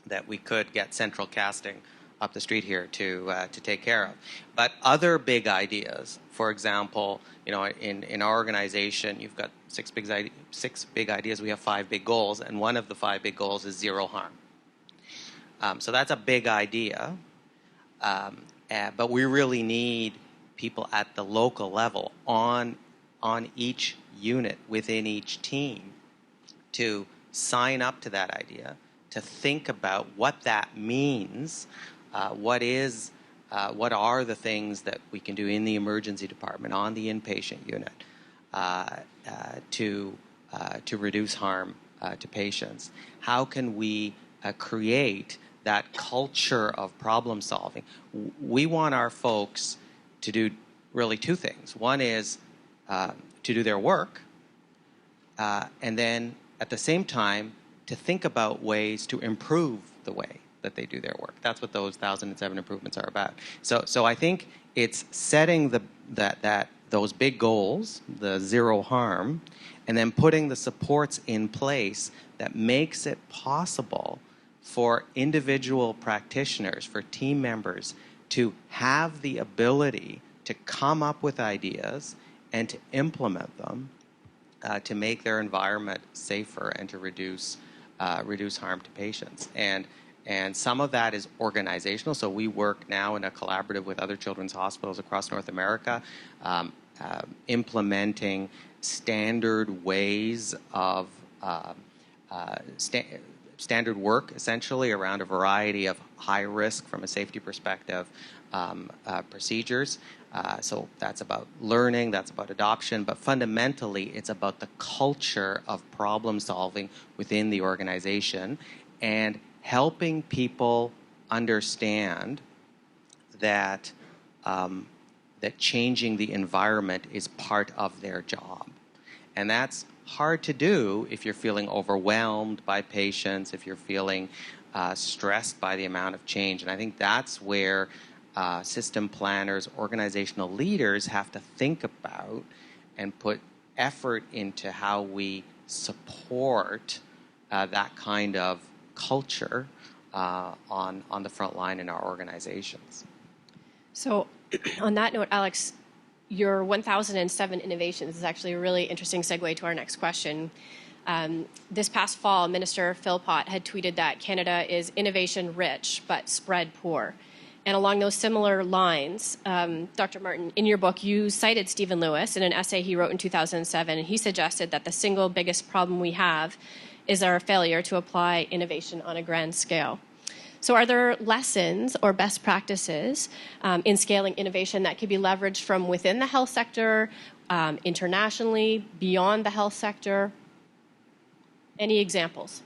that we could get central casting up the street here to take care of. But other big ideas, for example, in our organization, you've got six big ideas. We have 5 big goals, and one of the 5 big goals is zero harm. So that's a big idea, but we really need people at the local level on each unit within each team to sign up to that idea, to think about what that means, what are the things that we can do in the emergency department, on the inpatient unit, to reduce harm to patients. How can we create that culture of problem solving? We want our folks to do really 2 things. One is to do their work, and then at the same time to think about ways to improve the way that they do their work. That's what those 1,007 improvements are about. So I think it's setting those big goals, the zero harm, and then putting the supports in place that makes it possible for individual practitioners, for team members, to have the ability to come up with ideas and to implement them to make their environment safer and to reduce harm to patients. And some of that is organizational. So we work now in a collaborative with other children's hospitals across North America, implementing standard ways of standard work, essentially, around a variety of high risk, from a safety perspective, procedures. So that's about learning, that's about adoption, but fundamentally it's about the culture of problem solving within the organization and helping people understand that that changing the environment is part of their job. And that's hard to do if you're feeling overwhelmed by patients, if you're feeling stressed by the amount of change. And I think that's where system planners, organizational leaders have to think about and put effort into how we support that kind of culture on the front line in our organizations. So on that note, Alex, your 1,007 innovations is actually a really interesting segue to our next question. This past fall, Minister Philpott had tweeted that Canada is innovation rich but spread poor. And along those similar lines, Dr. Martin, in your book, you cited Stephen Lewis in an essay he wrote in 2007, and he suggested that the single biggest problem we have is our failure to apply innovation on a grand scale. So are there lessons or best practices in scaling innovation that could be leveraged from within the health sector, internationally, beyond the health sector? Any examples?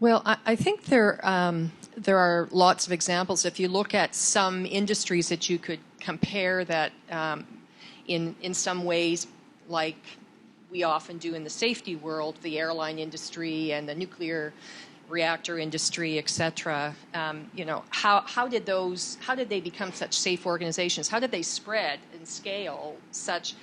Well, I think there are lots of examples. If you look at some industries that you could compare that in some ways, like we often do in the safety world, the airline industry and the nuclear reactor industry, et cetera, how did they become such safe organizations? How did they spread and scale such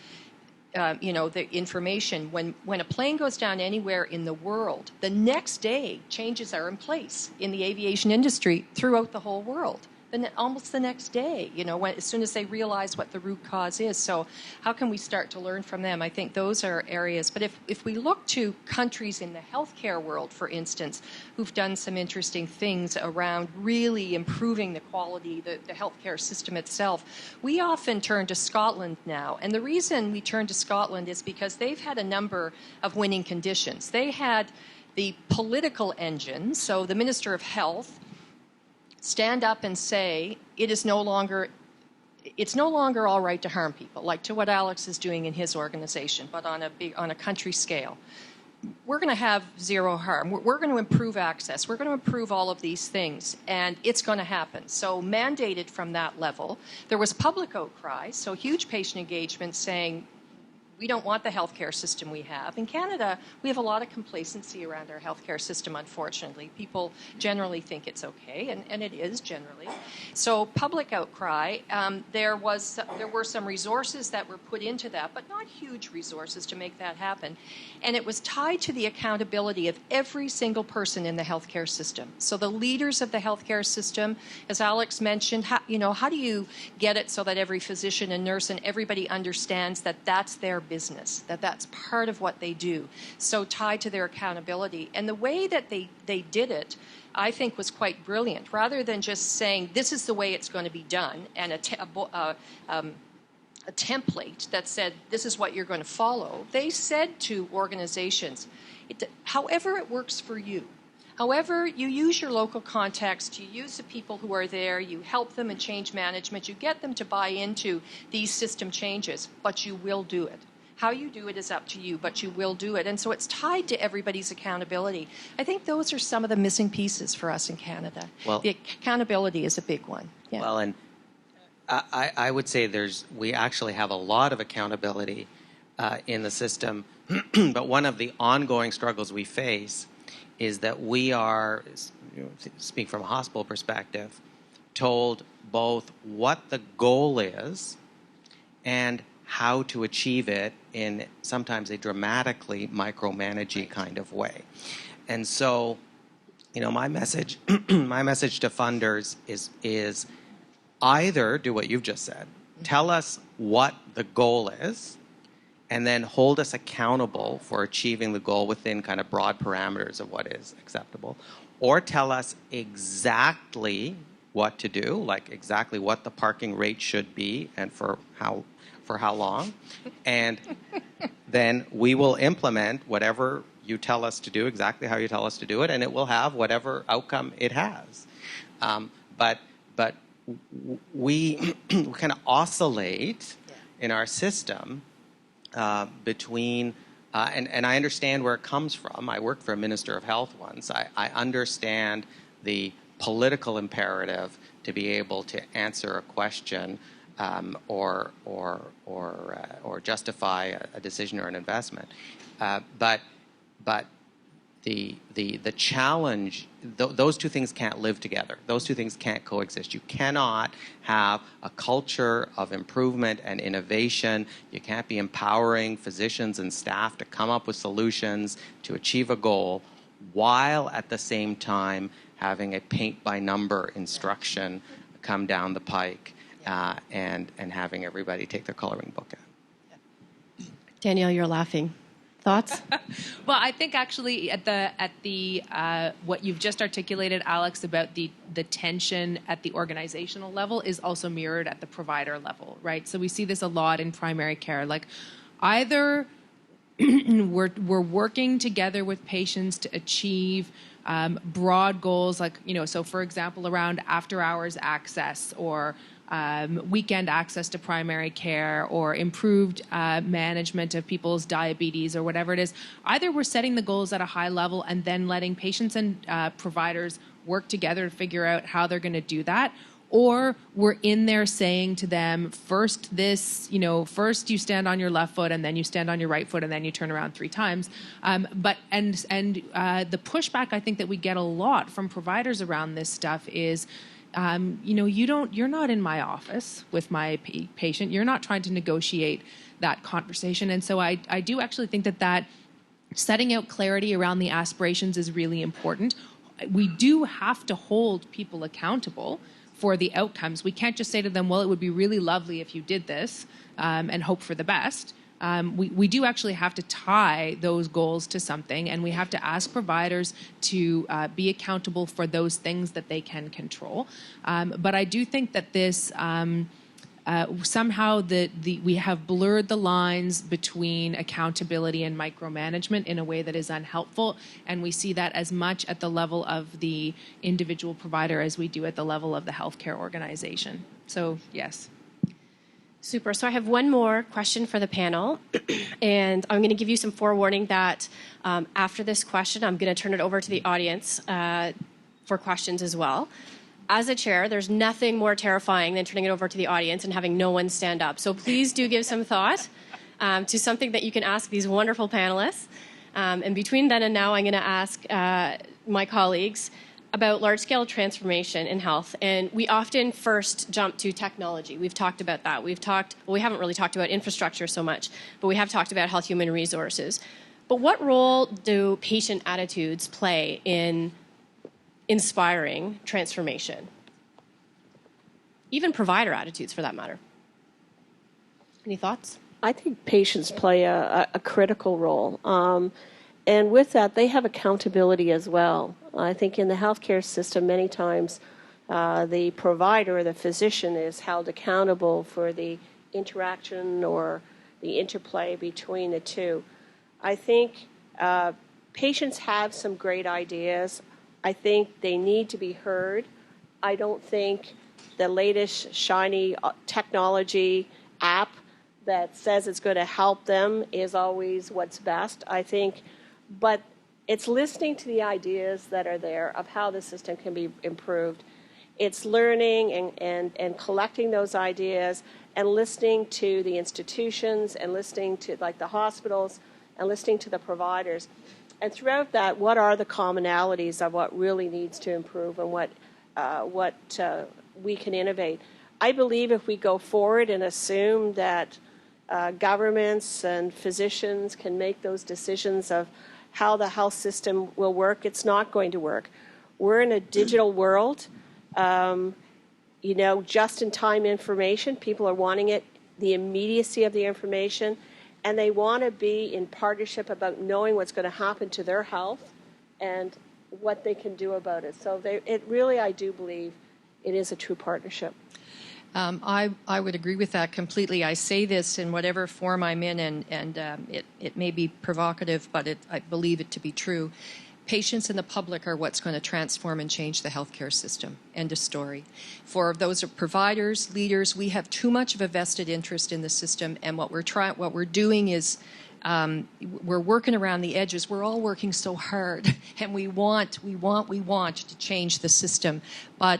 the information? When a plane goes down anywhere in the world, the next day changes are in place in the aviation industry throughout the whole world. Almost the next day, as soon as they realize what the root cause is. So how can we start to learn from them? I think those are areas. But if we look to countries in the healthcare world, for instance, who've done some interesting things around really improving the quality, the healthcare system itself, we often turn to Scotland now. And the reason we turn to Scotland is because they've had a number of winning conditions. They had the political engine, so the Minister of Health stand up and say it is no longer it's no longer all right to harm people, like to what Alex is doing in his organization, but on a country scale. We're going to have zero harm. We're going to improve access. We're going to improve all of these things, and it's going to happen. So mandated from that level. There was public outcry, so huge patient engagement saying, we don't want the healthcare system we have. In Canada, we have a lot of complacency around our healthcare system, unfortunately. People generally think it's okay, and it is generally. So public outcry, there were some resources that were put into that, but not huge resources to make that happen. And it was tied to the accountability of every single person in the healthcare system. So the leaders of the healthcare system, as Alex mentioned, how do you get it so that every physician and nurse and everybody understands that that's their business, that that's part of what they do, so tied to their accountability. And the way that they did it, I think, was quite brilliant. Rather than just saying, this is the way it's going to be done, and a template that said, this is what you're going to follow, they said to organizations, however it works for you, however, you use your local context, you use the people who are there, you help them in change management, you get them to buy into these system changes, but you will do it. How you do it is up to you, but you will do it. And so it's tied to everybody's accountability. I think those are some of the missing pieces for us in Canada. Well, the accountability is a big one. Yeah. Well, and I would say we actually have a lot of accountability in the system, but one of the ongoing struggles we face is that we are, speak from a hospital perspective, told both what the goal is and how to achieve it in sometimes a dramatically micromanagey kind of way. And so, my message to funders is either do what you've just said, tell us what the goal is, and then hold us accountable for achieving the goal within kind of broad parameters of what is acceptable, or tell us exactly what to do, like exactly what the parking rate should be and for how long, and then we will implement whatever you tell us to do, exactly how you tell us to do it, and it will have whatever outcome it has. But we kind of oscillate in our system between, and I understand where it comes from. I worked for a minister of health once. I understand the political imperative to be able to answer a question or justify a decision or an investment, but the challenge, those two things can't live together. Those two things can't coexist. You cannot have a culture of improvement and innovation. You can't be empowering physicians and staff to come up with solutions to achieve a goal while at the same time having a paint-by-number instruction come down the pike. And having everybody take their coloring book out. Danielle, you're laughing. Thoughts? Well, I think actually at the what you've just articulated, Alex, about the tension at the organizational level is also mirrored at the provider level, right? So we see this a lot in primary care. Like, either we're working together with patients to achieve broad goals, like, so for example, around after-hours access or weekend access to primary care or improved management of people's diabetes or whatever it is. Either we're setting the goals at a high level and then letting patients and providers work together to figure out how they're going to do that, or we're in there saying to them, first you stand on your left foot and then you stand on your right foot and then you turn around 3 times. The pushback I think that we get a lot from providers around this stuff is, you're not in my office with my patient. You're not trying to negotiate that conversation. And so I do actually think that setting out clarity around the aspirations is really important. We do have to hold people accountable for the outcomes. We can't just say to them, well, it would be really lovely if you did this, and hope for the best. We do actually have to tie those goals to something, and we have to ask providers to be accountable for those things that they can control. But I do think that this somehow we have blurred the lines between accountability and micromanagement in a way that is unhelpful, and we see that as much at the level of the individual provider as we do at the level of the healthcare organization. So, yes. Super. So I have one more question for the panel, and I'm going to give you some forewarning that after this question, I'm going to turn it over to the audience for questions as well. As a chair, there's nothing more terrifying than turning it over to the audience and having no one stand up. So please do give some thought to something that you can ask these wonderful panelists. And between then and now, I'm going to ask my colleagues about large-scale transformation in health. And we often first jump to technology. We've talked about that. We haven't really talked about infrastructure so much, but we have talked about health human resources. But what role do patient attitudes play in inspiring transformation? Even provider attitudes, for that matter. Any thoughts? I think patients play a critical role. And with that, they have accountability as well. I think in the healthcare system, many times the provider or the physician is held accountable for the interaction or the interplay between the two. I think patients have some great ideas. I think they need to be heard. I don't think the latest shiny technology app that says it's going to help them is always what's best, I think. But it's listening to the ideas that are there of how the system can be improved. It's learning and collecting those ideas and listening to the institutions and listening to like the hospitals and listening to the providers. And throughout that, what are the commonalities of what really needs to improve and what we can innovate? I believe if we go forward and assume that governments and physicians can make those decisions of how the health system will work, it's not going to work. We're in a digital world. Just-in-time information, people are wanting it, the immediacy of the information, and they want to be in partnership about knowing what's going to happen to their health and what they can do about it. So I do believe it is a true partnership. I would agree with that completely. I say this in whatever form I'm in, and it may be provocative, but I believe it to be true. Patients and the public are what's going to transform and change the healthcare system. End of story. For those providers, leaders, we have too much of a vested interest in the system, and what we're doing is we're working around the edges. We're all working so hard, and we want to change the system, but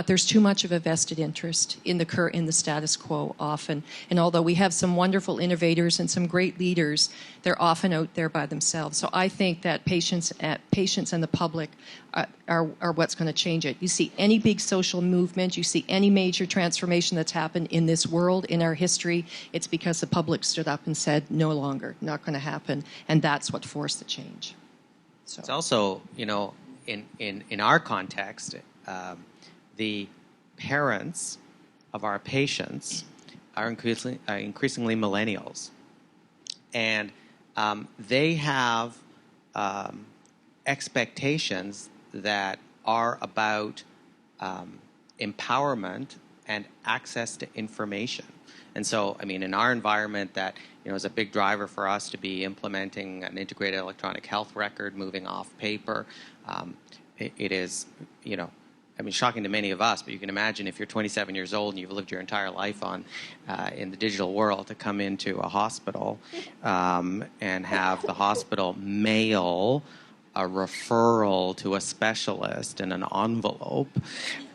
there's too much of a vested interest in the status quo often. And although we have some wonderful innovators and some great leaders, they're often out there by themselves. So I think that patients and the public are what's going to change it. You see any big social movement, you see any major transformation that's happened in this world, in our history, it's because the public stood up and said, no longer, not going to happen. And that's what forced the change. So. It's also, in our context, the parents of our patients are increasingly millennials. And they have expectations that are about empowerment and access to information. And so, in our environment that, is a big driver for us to be implementing an integrated electronic health record, moving off paper, it is, shocking to many of us, but you can imagine if you're 27 years old and you've lived your entire life in the digital world to come into a hospital and have the hospital mail a referral to a specialist in an envelope.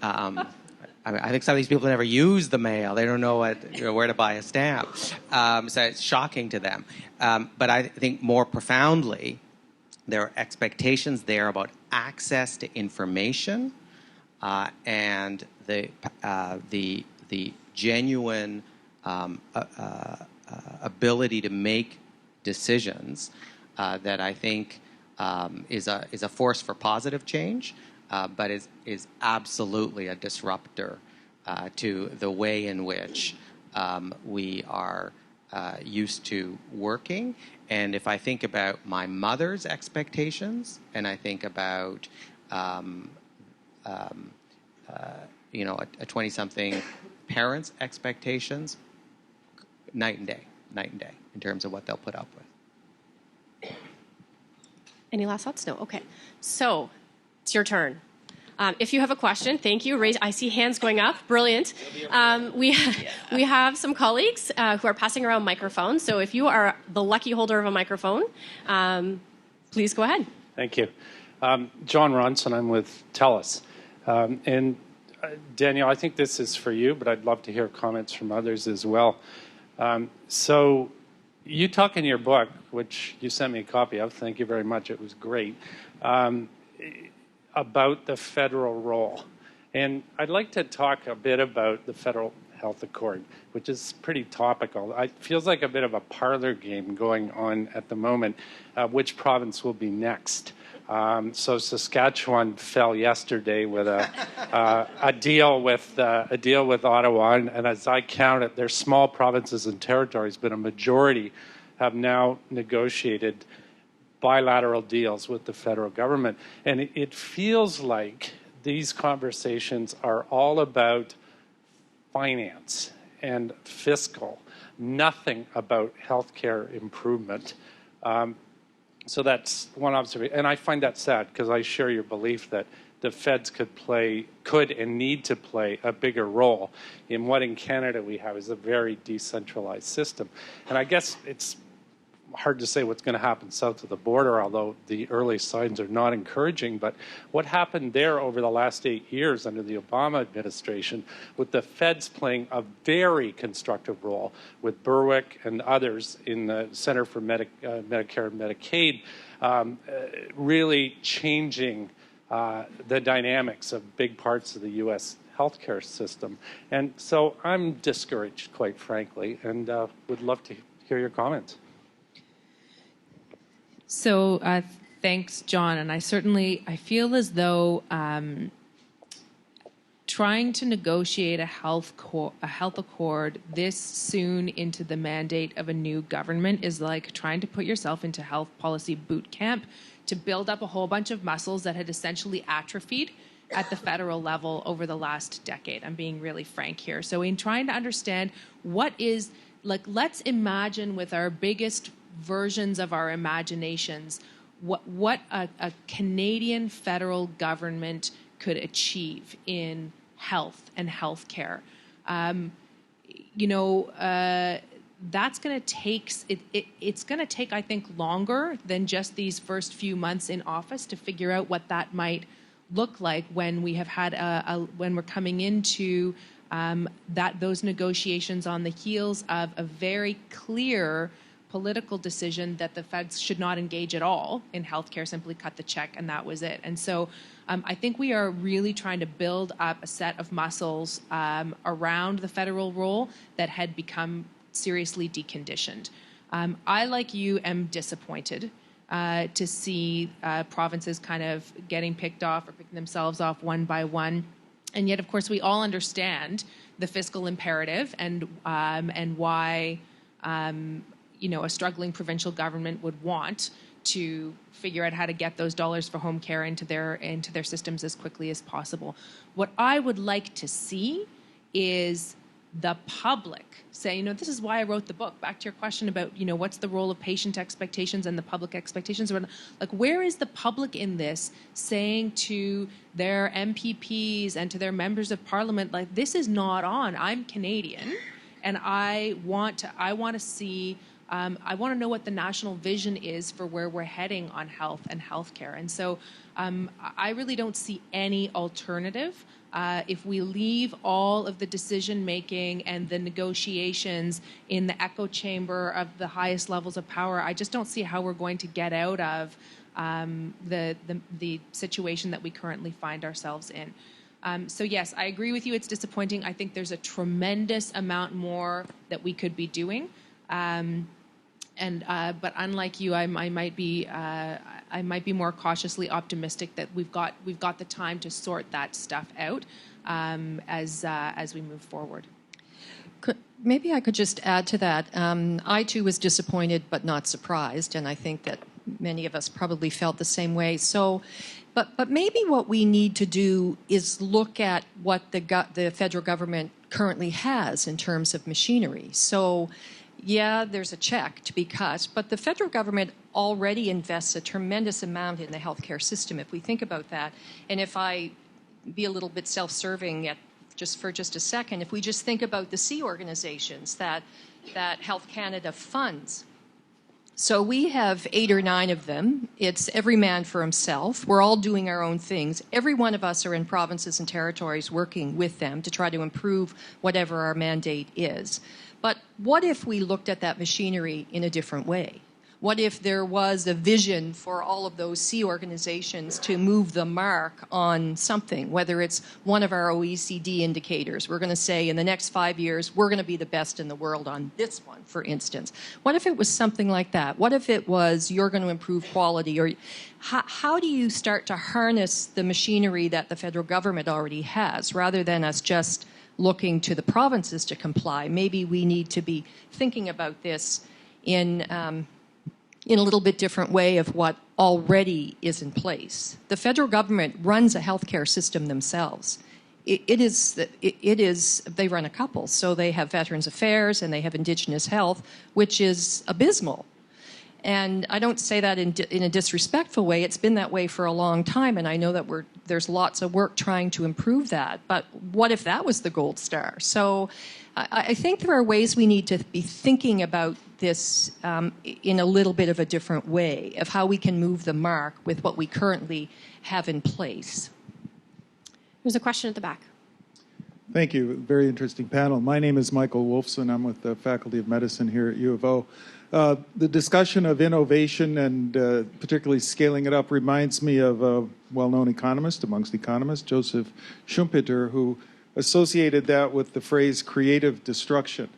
I think some of these people never use the mail. They don't know where to buy a stamp. So it's shocking to them. But I think more profoundly, there are expectations there about access to information and the genuine ability to make decisions that I think is a force for positive change, but is absolutely a disruptor to the way in which we are used to working. And if I think about my mother's expectations, and I think about a 20-something parent's expectations, night and day in terms of what they'll put up with. Any last thoughts? No. Okay. So it's your turn. If you have a question, thank you. I see hands going up. Brilliant. We have some colleagues who are passing around microphones. So if you are the lucky holder of a microphone, please go ahead. Thank you. John Ronson, I'm with TELUS. And Danielle, I think this is for you, but I'd love to hear comments from others as well. So you talk in your book, which you sent me a copy of, thank you very much, it was great, about the federal role. And I'd like to talk a bit about the Federal Health Accord, which is pretty topical. It feels like a bit of a parlor game going on at the moment. Which province will be next? So Saskatchewan fell yesterday with a deal with Ottawa, and as I count it, they're small provinces and territories, but a majority have now negotiated bilateral deals with the federal government. And it feels like these conversations are all about finance and fiscal, nothing about healthcare improvement. So that's one observation. And I find that sad because I share your belief that the feds could and need to play a bigger role in what in Canada we have is a very decentralized system. And I guess it's hard to say what's going to happen south of the border, although the early signs are not encouraging. But what happened there over the last 8 years under the Obama administration, with the feds playing a very constructive role with Berwick and others in the Center for Medicare and Medicaid, really changing the dynamics of big parts of the U.S. healthcare system. And so I'm discouraged, quite frankly, and would love to hear your comments. So thanks, John. And I feel as though trying to negotiate a health accord this soon into the mandate of a new government is like trying to put yourself into health policy boot camp to build up a whole bunch of muscles that had essentially atrophied at the federal level over the last decade. I'm being really frank here. So in trying to understand let's imagine with our biggest versions of our imaginations what a Canadian federal government could achieve in health and healthcare. That's going to take it's going to take, I think, longer than just these first few months in office to figure out what that might look like when we have had when we're coming into those negotiations on the heels of a very clear political decision that the feds should not engage at all in healthcare, simply cut the check, and that was it. And so I think we are really trying to build up a set of muscles around the federal role that had become seriously deconditioned. I, like you, am disappointed to see provinces kind of getting picked off or picking themselves off one by one. And yet, of course, we all understand the fiscal imperative and why a struggling provincial government would want to figure out how to get those dollars for home care into their systems as quickly as possible. What I would like to see is the public say, this is why I wrote the book. Back to your question about, what's the role of patient expectations and the public expectations? Like, where is the public in this saying to their MPPs and to their members of parliament, like, this is not on. I'm Canadian, and I want to see. I want to know what the national vision is for where we're heading on health and healthcare. And so I really don't see any alternative. If we leave all of the decision-making and the negotiations in the echo chamber of the highest levels of power, I just don't see how we're going to get out of the situation that we currently find ourselves in. So yes, I agree with you. It's disappointing. I think there's a tremendous amount more that we could be doing. But unlike you, I might be more cautiously optimistic that we've got the time to sort that stuff out as we move forward. Maybe I could just add to that. I too was disappointed but not surprised, and I think that many of us probably felt the same way. So, but maybe what we need to do is look at what the federal government currently has in terms of machinery. So, yeah, there's a check to be cut, but the federal government already invests a tremendous amount in the healthcare system, if we think about that. And if I be a little bit self-serving for just a second. If we just think about the C organizations that Health Canada funds. So we have 8 or 9 of them. It's every man for himself. We're all doing our own things. Every one of us are in provinces and territories working with them to try to improve whatever our mandate is. But what if we looked at that machinery in a different way? What if there was a vision for all of those C organizations to move the mark on something, whether it's one of our OECD indicators? We're going to say in the next 5 years, we're going to be the best in the world on this one, for instance. What if it was something like that? What if it was you're going to improve quality? Or how do you start to harness the machinery that the federal government already has, rather than us just looking to the provinces to comply? Maybe we need to be thinking about this in a little bit different way of what already is in place. The federal government runs a healthcare system themselves. They run a couple. So they have Veterans Affairs and they have Indigenous Health, which is abysmal. And I don't say that in a disrespectful way. It's been that way for a long time, and I know that there's lots of work trying to improve that. But what if that was the gold star? So I think there are ways we need to be thinking about this in a little bit of a different way, of how we can move the mark with what we currently have in place. There's a question at the back. Thank you. Very interesting panel. My name is Michael Wolfson. I'm with the Faculty of Medicine here at U of O. The discussion of innovation and particularly scaling it up reminds me of a well-known economist amongst economists, Joseph Schumpeter, who associated that with the phrase creative destruction.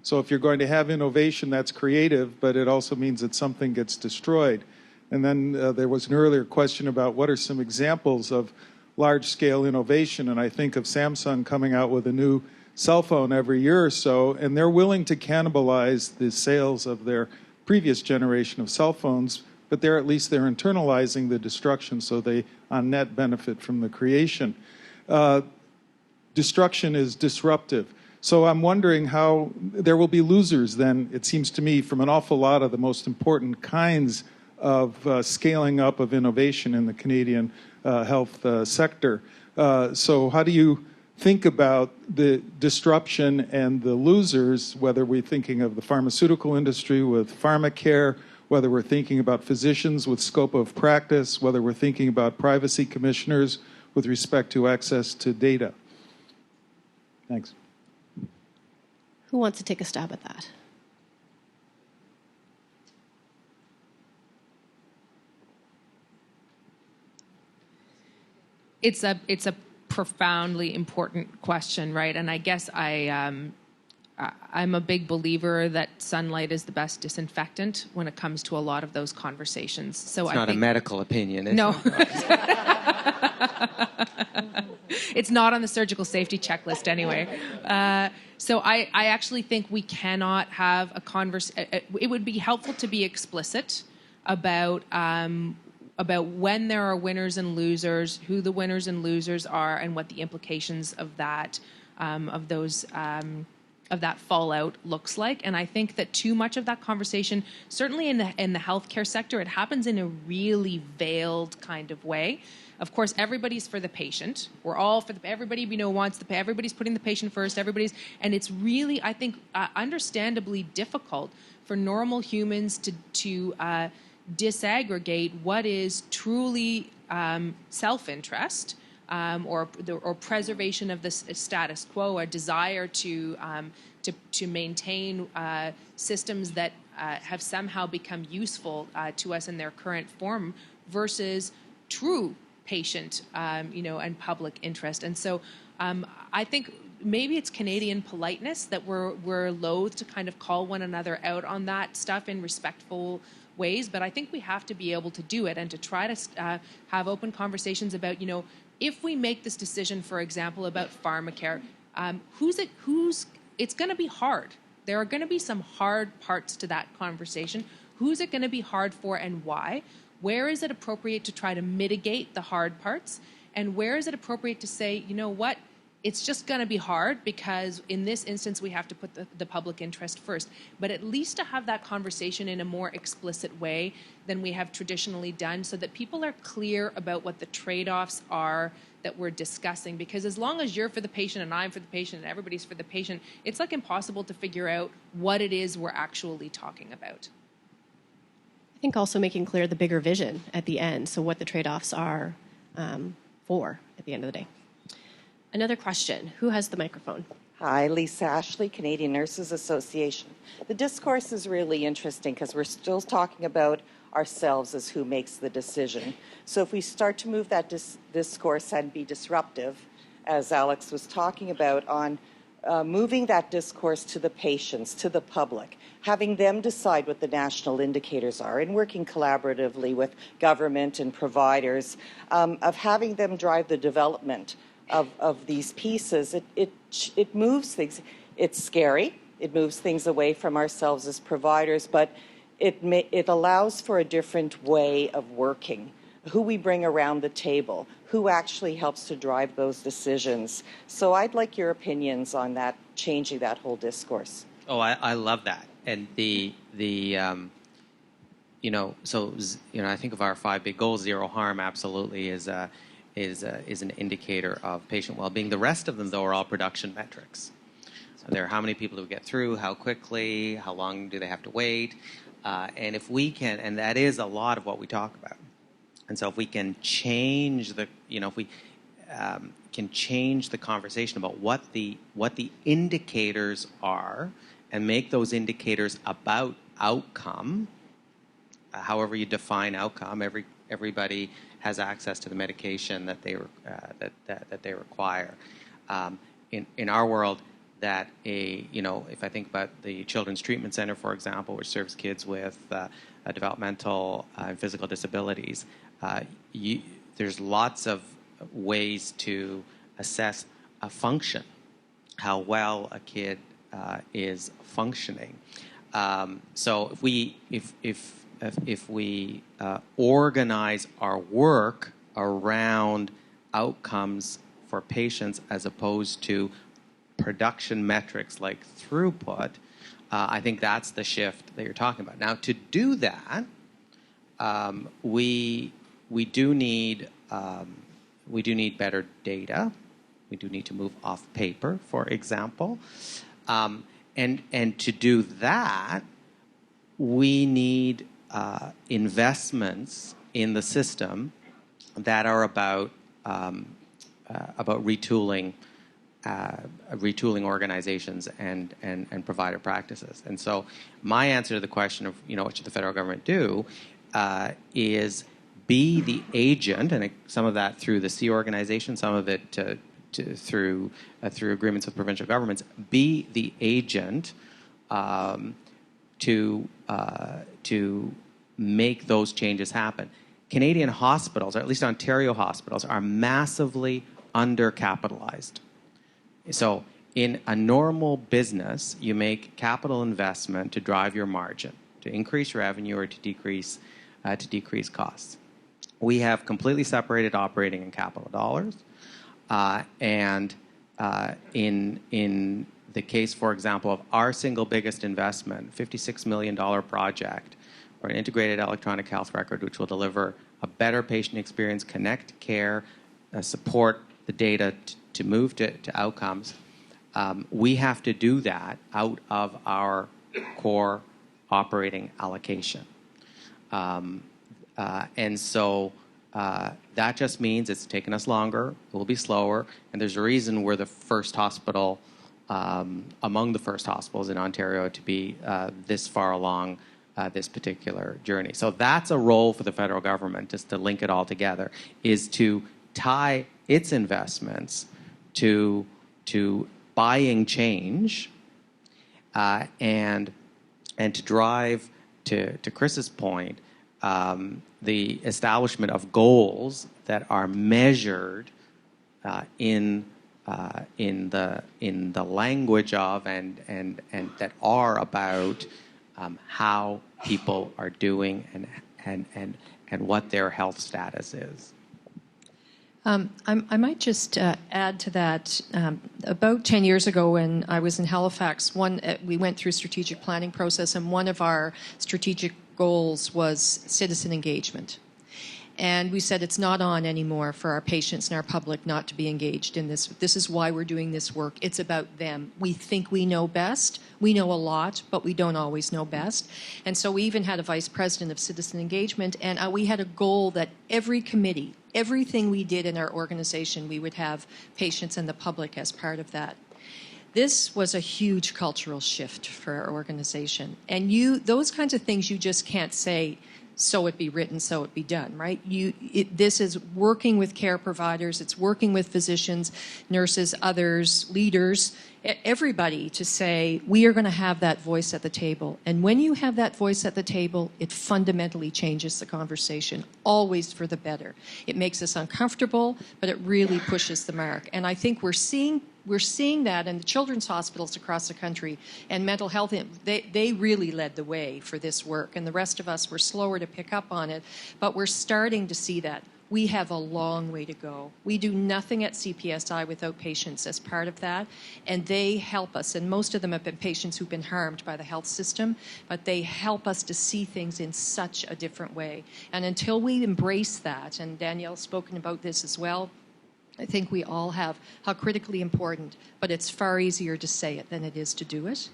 So if you're going to have innovation, that's creative, but it also means that something gets destroyed. And then there was an earlier question about what are some examples of large-scale innovation, and I think of Samsung coming out with a new cell phone every year or so, and they're willing to cannibalize the sales of their previous generation of cell phones, but at least they're internalizing the destruction, so they on net benefit from the creation. Destruction is disruptive. So I'm wondering how there will be losers then, it seems to me, from an awful lot of the most important kinds of scaling up of innovation in the Canadian health sector. So how do you think about the disruption and the losers, whether we're thinking of the pharmaceutical industry with pharmacare, whether we're thinking about physicians with scope of practice, whether we're thinking about privacy commissioners with respect to access to data? Thanks. Who wants to take a stab at that? It's a profoundly important question, right? And I guess I'm a big believer that sunlight is the best disinfectant when it comes to a lot of those conversations. So it's not a medical opinion, is no. it? It's not on the surgical safety checklist anyway. So I actually think we cannot have a conversation. It would be helpful to be explicit about when there are winners and losers, who the winners and losers are, and what the implications of that of that fallout looks like. And I think that too much of that conversation, certainly in the healthcare sector, it happens in a really veiled kind of way. Of course, everybody's for the patient. We're all for everybody wants everybody's putting the patient first. And it's really, I think, understandably difficult for normal humans to disaggregate what is truly self-interest or preservation of the status quo, a desire to maintain systems that have somehow become useful to us in their current form, versus true patient, and public interest. And so I think maybe it's Canadian politeness that we're loath to kind of call one another out on that stuff in respectful ways, but I think we have to be able to do it and to try to have open conversations about, if we make this decision, for example, about pharmacare, it's going to be hard. There are going to be some hard parts to that conversation. Who's it going to be hard for and why? Where is it appropriate to try to mitigate the hard parts? And where is it appropriate to say, you know what, it's just going to be hard because in this instance we have to put the public interest first. But at least to have that conversation in a more explicit way than we have traditionally done, so that people are clear about what the trade-offs are that we're discussing. Because as long as you're for the patient and I'm for the patient and everybody's for the patient, it's like impossible to figure out what it is we're actually talking about. I think also making clear the bigger vision at the end, so what the trade-offs are for at the end of the day. Another question. Who has the microphone? Hi, Lisa Ashley, Canadian Nurses Association. The discourse is really interesting because we're still talking about ourselves as who makes the decision. So if we start to move that discourse and be disruptive, as Alex was talking about, on moving that discourse to the patients, to the public, having them decide what the national indicators are, and working collaboratively with government and providers, of having them drive the development of these pieces, it moves things. It's scary. It moves things away from ourselves as providers, but it allows for a different way of working. Who we bring around the table, who actually helps to drive those decisions. So I'd like your opinions on that, changing that whole discourse. Oh, I love that. And I think of our 5 big goals. Zero harm absolutely is an indicator of patient well-being. The rest of them, though, are all production metrics. So there are how many people do we get through, how quickly, how long do they have to wait, and if we can, and that is a lot of what we talk about. And so if we can change can change the conversation about what the indicators are, and make those indicators about outcome, however you define outcome. Everybody has access to the medication that they require. In our world, if I think about the Children's Treatment Center, for example, which serves kids with developmental and physical disabilities, there's lots of ways to assess a function, how well a kid is functioning. So if we organize our work around outcomes for patients as opposed to production metrics like throughput, I think that's the shift that you're talking about. Now, to do that, we do need better data. We do need to move off paper, for example, and to do that, we need investments in the system that are about retooling organizations and provider practices. And so my answer to the question of what should the federal government do is be the agent, and some of that through the C organization, some of it through agreements with provincial governments. Be the agent to make those changes happen. Canadian hospitals, or at least Ontario hospitals, are massively undercapitalized. So in a normal business, you make capital investment to drive your margin, to increase revenue or to decrease costs. We have completely separated operating and capital dollars. In the case, for example, of our single biggest investment, $56 million project for an integrated electronic health record, which will deliver a better patient experience, connect care, support the data to move to outcomes, we have to do that out of our core operating allocation. And so that just means it's taken us longer, it will be slower, and there's a reason we're the first hospital, among the first hospitals in Ontario to be this far along this particular journey. So that's a role for the federal government, just to link it all together, is to tie its investments to buying change and to drive, to Chris's point, the establishment of goals that are measured in the language of and that are about how people are doing and what their health status is. I might just add to that. About 10 years ago, when I was in Halifax, we went through a strategic planning process, and one of our strategic goals was citizen engagement. And we said it's not on anymore for our patients and our public not to be engaged in this. This is why we're doing this work. It's about them. We think we know best. We know a lot, but we don't always know best. And so we even had a vice president of citizen engagement, and we had a goal that every committee, everything we did in our organization, we would have patients and the public as part of that. This was a huge cultural shift for our organization. And those kinds of things you just can't say, so it be written, so it be done, right? This is working with care providers, it's working with physicians, nurses, others, leaders, everybody to say, we are going to have that voice at the table. And when you have that voice at the table, it fundamentally changes the conversation, always for the better. It makes us uncomfortable, but it really pushes the mark. And I think we're seeing that in the children's hospitals across the country, and mental health, they really led the way for this work, and the rest of us were slower to pick up on it, but we're starting to see that. We have a long way to go. We do nothing at CPSI without patients as part of that, and they help us, and most of them have been patients who've been harmed by the health system, but they help us to see things in such a different way. And until we embrace that, and Danielle's spoken about this as well, I think we all have how critically important, but it's far easier to say it than it is to do it.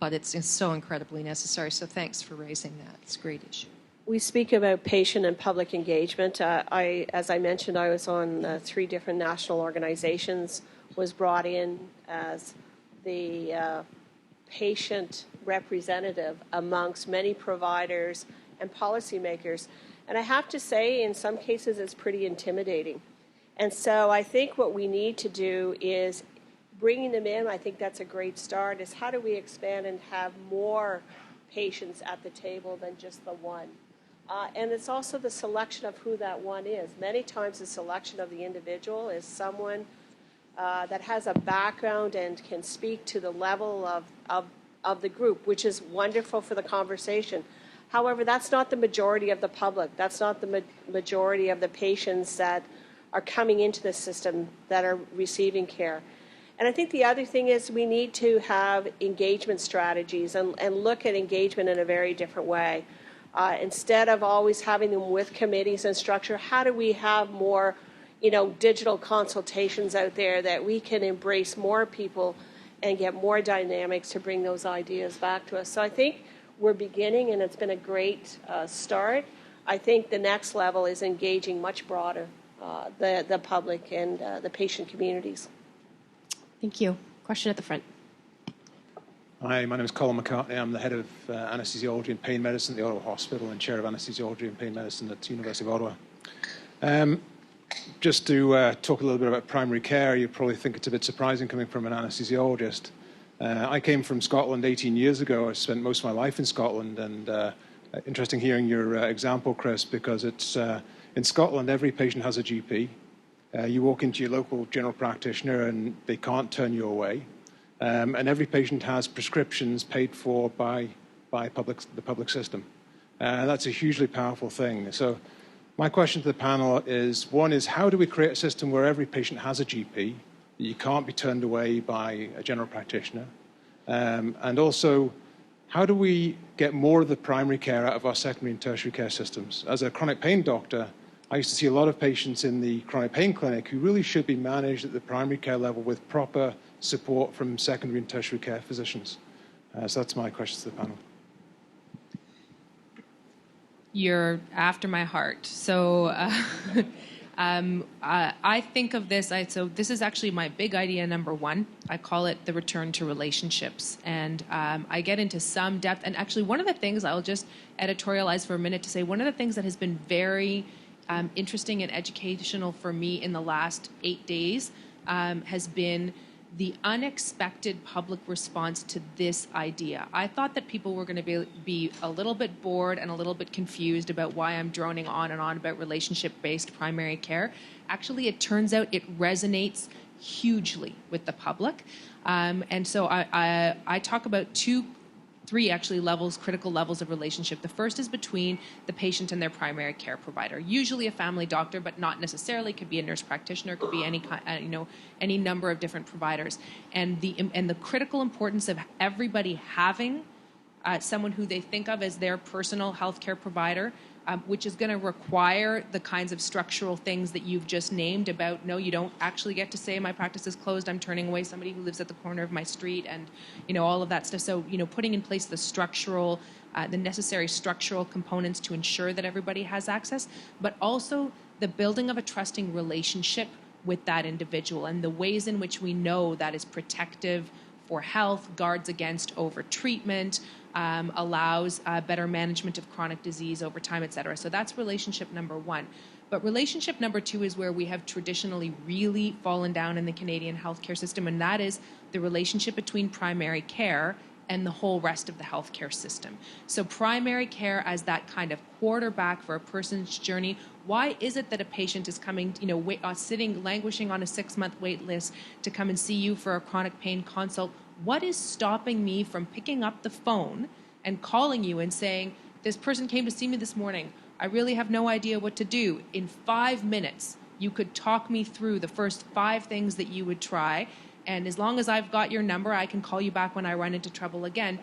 But it's so incredibly necessary. So thanks for raising that. It's a great issue. We speak about patient and public engagement. As I mentioned, I was on 3 different national organizations, was brought in as the patient representative amongst many providers and policymakers. And I have to say, in some cases, it's pretty intimidating. And so I think what we need to do is bringing them in. I think that's a great start, is how do we expand and have more patients at the table than just the one. And it's also the selection of who that one is. Many times the selection of the individual is someone that has a background and can speak to the level of the group, which is wonderful for the conversation. However, that's not the majority of the public. That's not the majority of the patients that are coming into the system that are receiving care. And I think the other thing is we need to have engagement strategies and look at engagement in a very different way. Instead of always having them with committees and structure, how do we have more, digital consultations out there that we can embrace more people and get more dynamics to bring those ideas back to us? So I think we're beginning, and it's been a great start. I think the next level is engaging much broader the public and the patient communities. Thank you. Question at the front. Hi, my name is Colin McCartney. I'm the head of anesthesiology and pain medicine at the Ottawa Hospital and chair of anesthesiology and pain medicine at the University of Ottawa. Just to talk a little bit about primary care, you probably think it's a bit surprising coming from an anesthesiologist. I came from Scotland 18 years ago. I spent most of my life in Scotland, and interesting hearing your example, Chris, because it's in Scotland, every patient has a GP. You walk into your local general practitioner and they can't turn you away. And every patient has prescriptions paid for by the public system. That's a hugely powerful thing. So my question to the panel is, one is, how do we create a system where every patient has a GP, that you can't be turned away by a general practitioner? And also, how do we get more of the primary care out of our secondary and tertiary care systems? As a chronic pain doctor, I used to see a lot of patients in the chronic pain clinic who really should be managed at the primary care level with proper support from secondary and tertiary care physicians. So that's my question to the panel. You're after my heart. So I think of this, so this is actually my big idea number 1. I call it the return to relationships. And I get into some depth. And actually one of the things, I'll just editorialize for a minute to say, one of the things that has been very interesting and educational for me in the last 8 days has been the unexpected public response to this idea. I thought that people were going to be a little bit bored and a little bit confused about why I'm droning on and on about relationship-based primary care. Actually, it turns out it resonates hugely with the public. And so I talk about 2 three actually levels, critical levels of relationship. The first is between the patient and their primary care provider, usually a family doctor, but not necessarily. It could be a nurse practitioner, it could be any number of different providers. And the critical importance of everybody having someone who they think of as their personal healthcare provider, which is going to require the kinds of structural things that you've just named about, no, you don't actually get to say my practice is closed, I'm turning away somebody who lives at the corner of my street, and all of that stuff. So putting in place the necessary structural components to ensure that everybody has access, but also the building of a trusting relationship with that individual, and the ways in which we know that is protective for health, guards against over-treatment, allows better management of chronic disease over time, et cetera. So that's relationship number one. But relationship number two is where we have traditionally really fallen down in the Canadian healthcare system, and that is the relationship between primary care and the whole rest of the healthcare system. So primary care as that kind of quarterback for a person's journey. Why is it that a patient is coming, sitting, languishing on a 6-month wait list to come and see you for a chronic pain consult? What is stopping me from picking up the phone and calling you and saying, this person came to see me this morning, I really have no idea what to do. In 5 minutes, you could talk me through the first 5 things that you would try, and as long as I've got your number, I can call you back when I run into trouble again.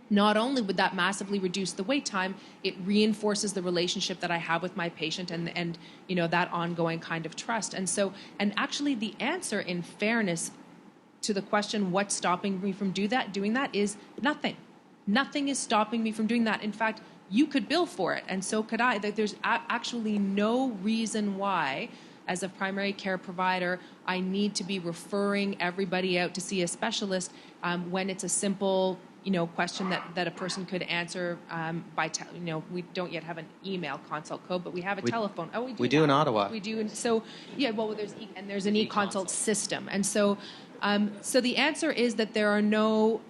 Not only would that massively reduce the wait time, it reinforces the relationship that I have with my patient and that ongoing kind of trust. And actually the answer, in fairness to the question, what's stopping me from doing that is nothing. Nothing is stopping me from doing that. In fact, you could bill for it, and so could I. There's actually no reason why, as a primary care provider, I need to be referring everybody out to see a specialist when it's a simple question that a person could answer by we don't yet have an email consult code, but we have a telephone. Oh, we do in Ottawa. We do. And so, there's an e-consult system. And so the answer is that there are no,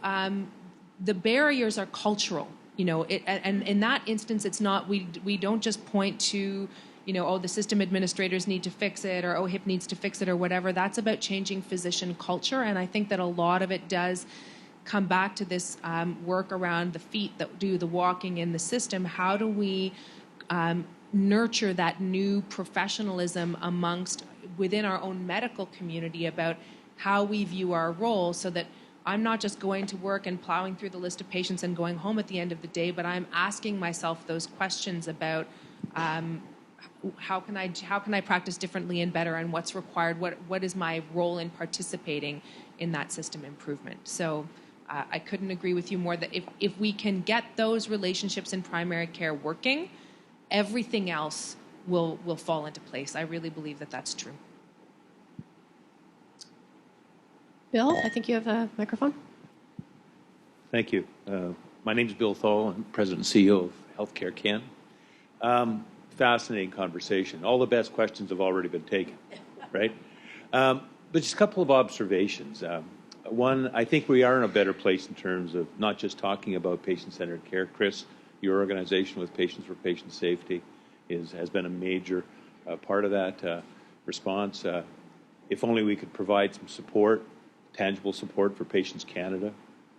the barriers are cultural, and in that instance, it's not, we don't just point to, the system administrators need to fix it, or HIP needs to fix it, or whatever. That's about changing physician culture. And I think that a lot of it does come back to this work around the feet that do the walking in the system. How do we nurture that new professionalism within our own medical community about how we view our role, so that I'm not just going to work and plowing through the list of patients and going home at the end of the day, but I'm asking myself those questions about how can I practice differently and better, and what's required, what is my role in participating in that system improvement. So I couldn't agree with you more that if we can get those relationships in primary care working, everything else will fall into place. I really believe that that's true. Bill, I think you have a microphone. Thank you. My name is Bill Thole. I'm President and CEO of Healthcare Can. Fascinating conversation. All the best questions have already been taken, right? But just a couple of observations. One, I think we are in a better place in terms of not just talking about patient-centered care. Chris, your organization with Patients for Patient Safety has been a major part of that response. If only we could provide some support, tangible support for Patients Canada,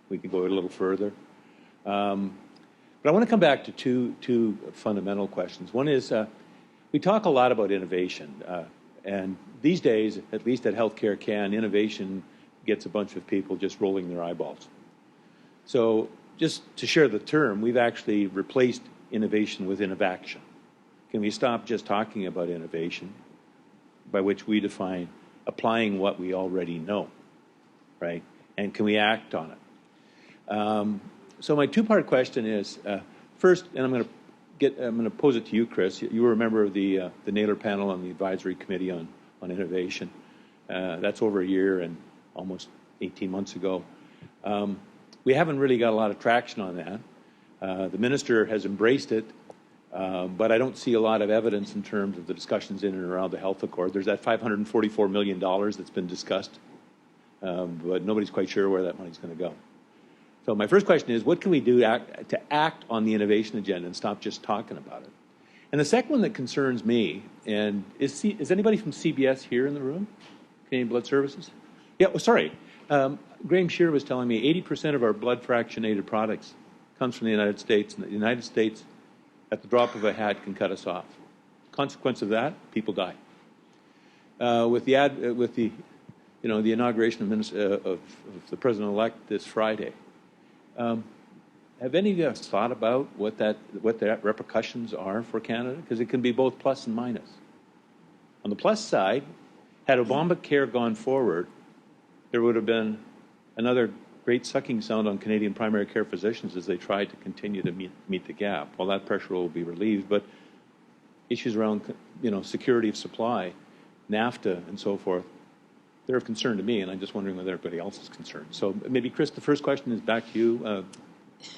we could go a little further. But I want to come back to two fundamental questions. One is we talk a lot about innovation, and these days, at least at Healthcare Can, innovation gets a bunch of people just rolling their eyeballs. So just to share the term, we've actually replaced innovation with innovaction. Can we stop just talking about innovation, by which we define applying what we already know, right? And can we act on it? So my two-part question is, first, and I'm going to pose it to you, Chris. You were a member of the Naylor panel on the advisory committee on innovation. That's over a year and almost 18 months ago. We haven't really got a lot of traction on that. The minister has embraced it, but I don't see a lot of evidence in terms of the discussions in and around the health accord. There's that $544 million that's been discussed, but nobody's quite sure where that money's going to go. So my first question is, what can we do to act on the innovation agenda and stop just talking about it? And the second one that concerns me, and is anybody from CBS here in the room? Canadian Blood Services? Yeah, sorry. Graham Shear was telling me 80% of our blood fractionated products comes from the United States, and the United States, at the drop of a hat, can cut us off. Consequence of that, people die. With the inauguration of the president-elect this Friday, have any of you thought about what the repercussions are for Canada? Because it can be both plus and minus. On the plus side, had Obamacare gone forward, there would have been another great sucking sound on Canadian primary care physicians as they tried to continue to meet the gap. Well, that pressure will be relieved, but issues around security of supply, NAFTA, and so forth, they're of concern to me, and I'm just wondering whether everybody else is concerned. So maybe, Chris, the first question is back to you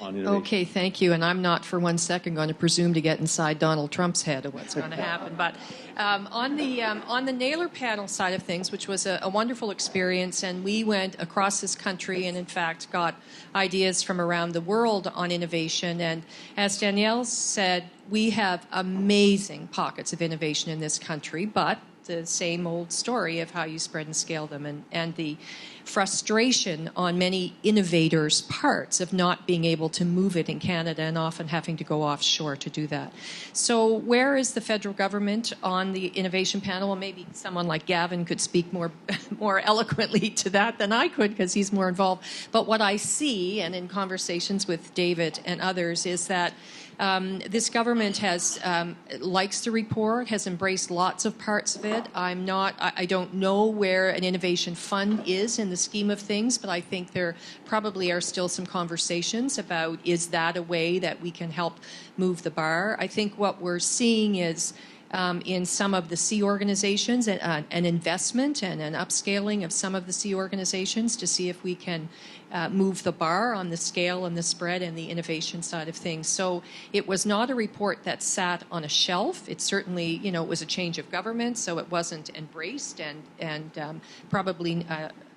on innovation. Okay, thank you. And I'm not for 1 second going to presume to get inside Donald Trump's head of what's going to happen. But on the Naylor panel side of things, which was a wonderful experience, and we went across this country and, in fact, got ideas from around the world on innovation. And as Danielle said, we have amazing pockets of innovation in this country, but the same old story of how you spread and scale them, and the frustration on many innovators' parts of not being able to move it in Canada and often having to go offshore to do that. So where is the federal government on the innovation panel? Well, maybe someone like Gavin could speak more eloquently to that than I could because he's more involved. But what I see, and in conversations with David and others, is that this government likes the report, has embraced lots of parts of it. I don't know where an innovation fund is in the scheme of things, but I think there probably are still some conversations about, is that a way that we can help move the bar? I think what we're seeing is in some of the C organizations, an investment and an upscaling of some of the C organizations to see if we can move the bar on the scale and the spread and the innovation side of things. So it was not a report that sat on a shelf. It certainly, it was a change of government, so it wasn't embraced, and probably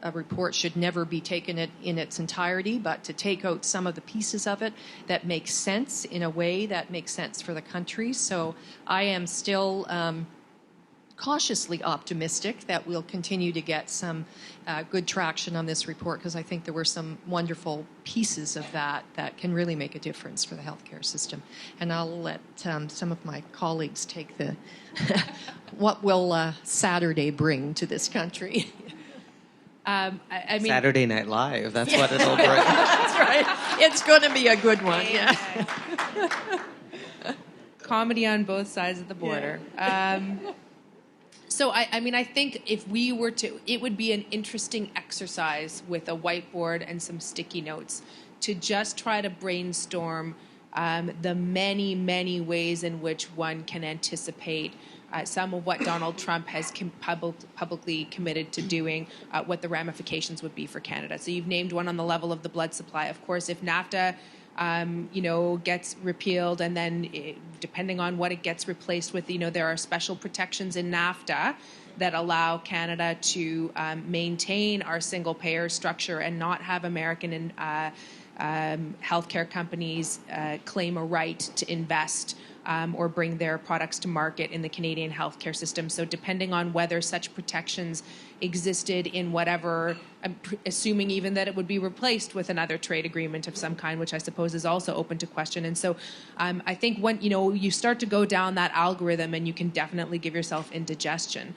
a report should never be taken in its entirety, but to take out some of the pieces of it that make sense in a way that makes sense for the country. So I am still cautiously optimistic that we'll continue to get some good traction on this report, because I think there were some wonderful pieces of that can really make a difference for the healthcare system. And I'll let some of my colleagues take the what will Saturday bring to this country. I mean, Saturday Night Live, that's what it'll bring. That's right. It's going to be a good one. Yeah. Comedy on both sides of the border. Yeah. So, I mean, I think if we were to, it would be an interesting exercise with a whiteboard and some sticky notes to just try to brainstorm the many, many ways in which one can anticipate some of what Donald Trump has publicly committed to doing, what the ramifications would be for Canada. So you've named one on the level of the blood supply. Of course, if NAFTA gets repealed, and then depending on what it gets replaced with, there are special protections in NAFTA that allow Canada to maintain our single payer structure and not have American healthcare companies claim a right to invest or bring their products to market in the Canadian healthcare system. So depending on whether such protections existed in whatever, assuming even that it would be replaced with another trade agreement of some kind, which I suppose is also open to question. And so I think when you start to go down that algorithm, and you can definitely give yourself indigestion.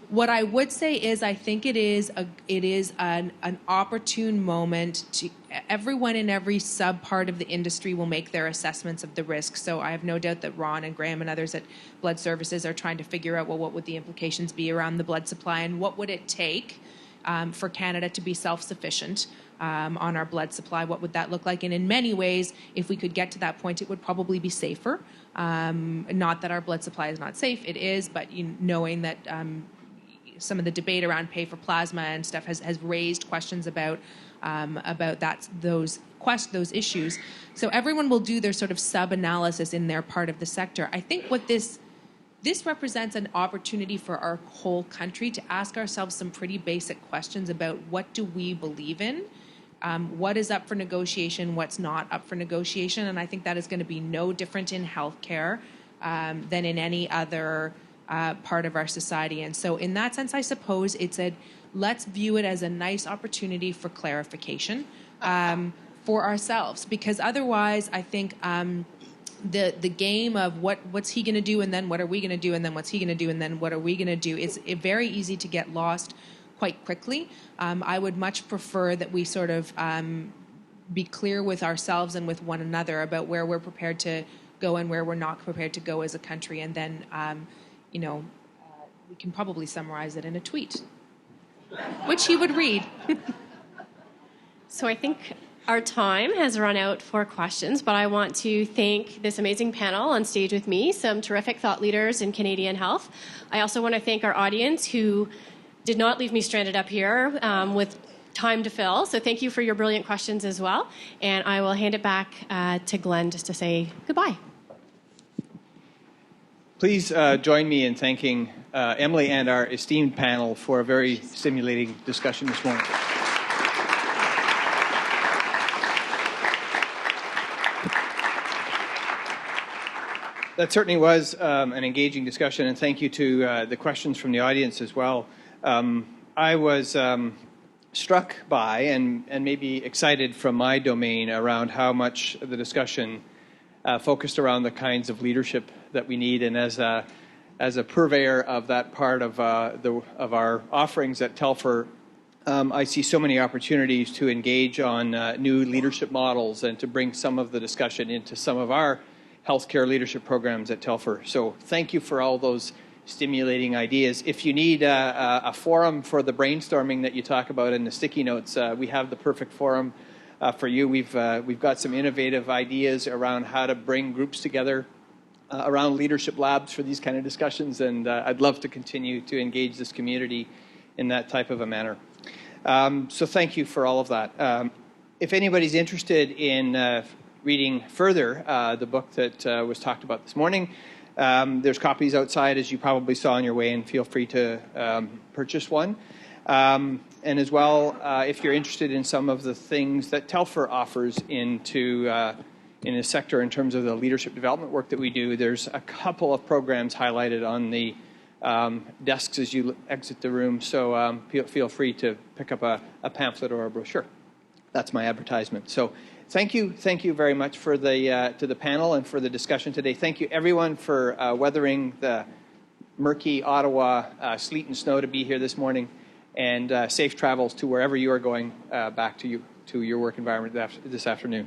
What I would say is I think it is an opportune moment to everyone in every sub part of the industry will make their assessments of the risk. So I have no doubt that Ron and Graham and others at Blood Services are trying to figure out, well, what would the implications be around the blood supply, and what would it take for Canada to be self-sufficient on our blood supply? What would that look like? And in many ways, if we could get to that point, it would probably be safer. Not that our blood supply is not safe, it is, but knowing that some of the debate around pay for plasma and stuff has raised questions about those issues. So everyone will do their sort of sub-analysis in their part of the sector. I think what this represents an opportunity for our whole country to ask ourselves some pretty basic questions about what do we believe in, what is up for negotiation, what's not up for negotiation, and I think that is going to be no different in healthcare than in any other part of our society. And so in that sense, I suppose let's view it as a nice opportunity for clarification, for ourselves, because otherwise I think the game of what's he going to do and then what are we going to do and then what's he going to do and then what are we going to do is very easy to get lost quite quickly. I would much prefer that we sort of be clear with ourselves and with one another about where we're prepared to go and where we're not prepared to go as a country, and then we can probably summarize it in a tweet, which he would read. So I think our time has run out for questions, but I want to thank this amazing panel on stage with me, some terrific thought leaders in Canadian health. I also want to thank our audience who did not leave me stranded up here with time to fill. So thank you for your brilliant questions as well. And I will hand it back to Glenn just to say goodbye. Please join me in thanking Emily and our esteemed panel for a very stimulating discussion this morning. That certainly was an engaging discussion, and thank you to the questions from the audience as well. I was struck by and maybe excited from my domain around how much the discussion focused around the kinds of leadership that we need, and as a purveyor of that part of our offerings at Telfer, I see so many opportunities to engage on new leadership models and to bring some of the discussion into some of our healthcare leadership programs at Telfer. So thank you for all those stimulating ideas. If you need a forum for the brainstorming that you talk about in the sticky notes, we have the perfect forum for you. We've got some innovative ideas around how to bring groups together around leadership labs for these kind of discussions, and I'd love to continue to engage this community in that type of a manner. So thank you for all of that. If anybody's interested in reading further the book that was talked about this morning, there's copies outside, as you probably saw on your way, and feel free to purchase one. And as well, if you're interested in some of the things that Telfer offers into in the sector in terms of the leadership development work that we do, there's a couple of programs highlighted on the desks as you exit the room. So feel free to pick up a pamphlet or a brochure. That's my advertisement. So thank you very much for to the panel and for the discussion today. Thank you everyone for weathering the murky Ottawa sleet and snow to be here this morning, and safe travels to wherever you are going back to your work environment this afternoon.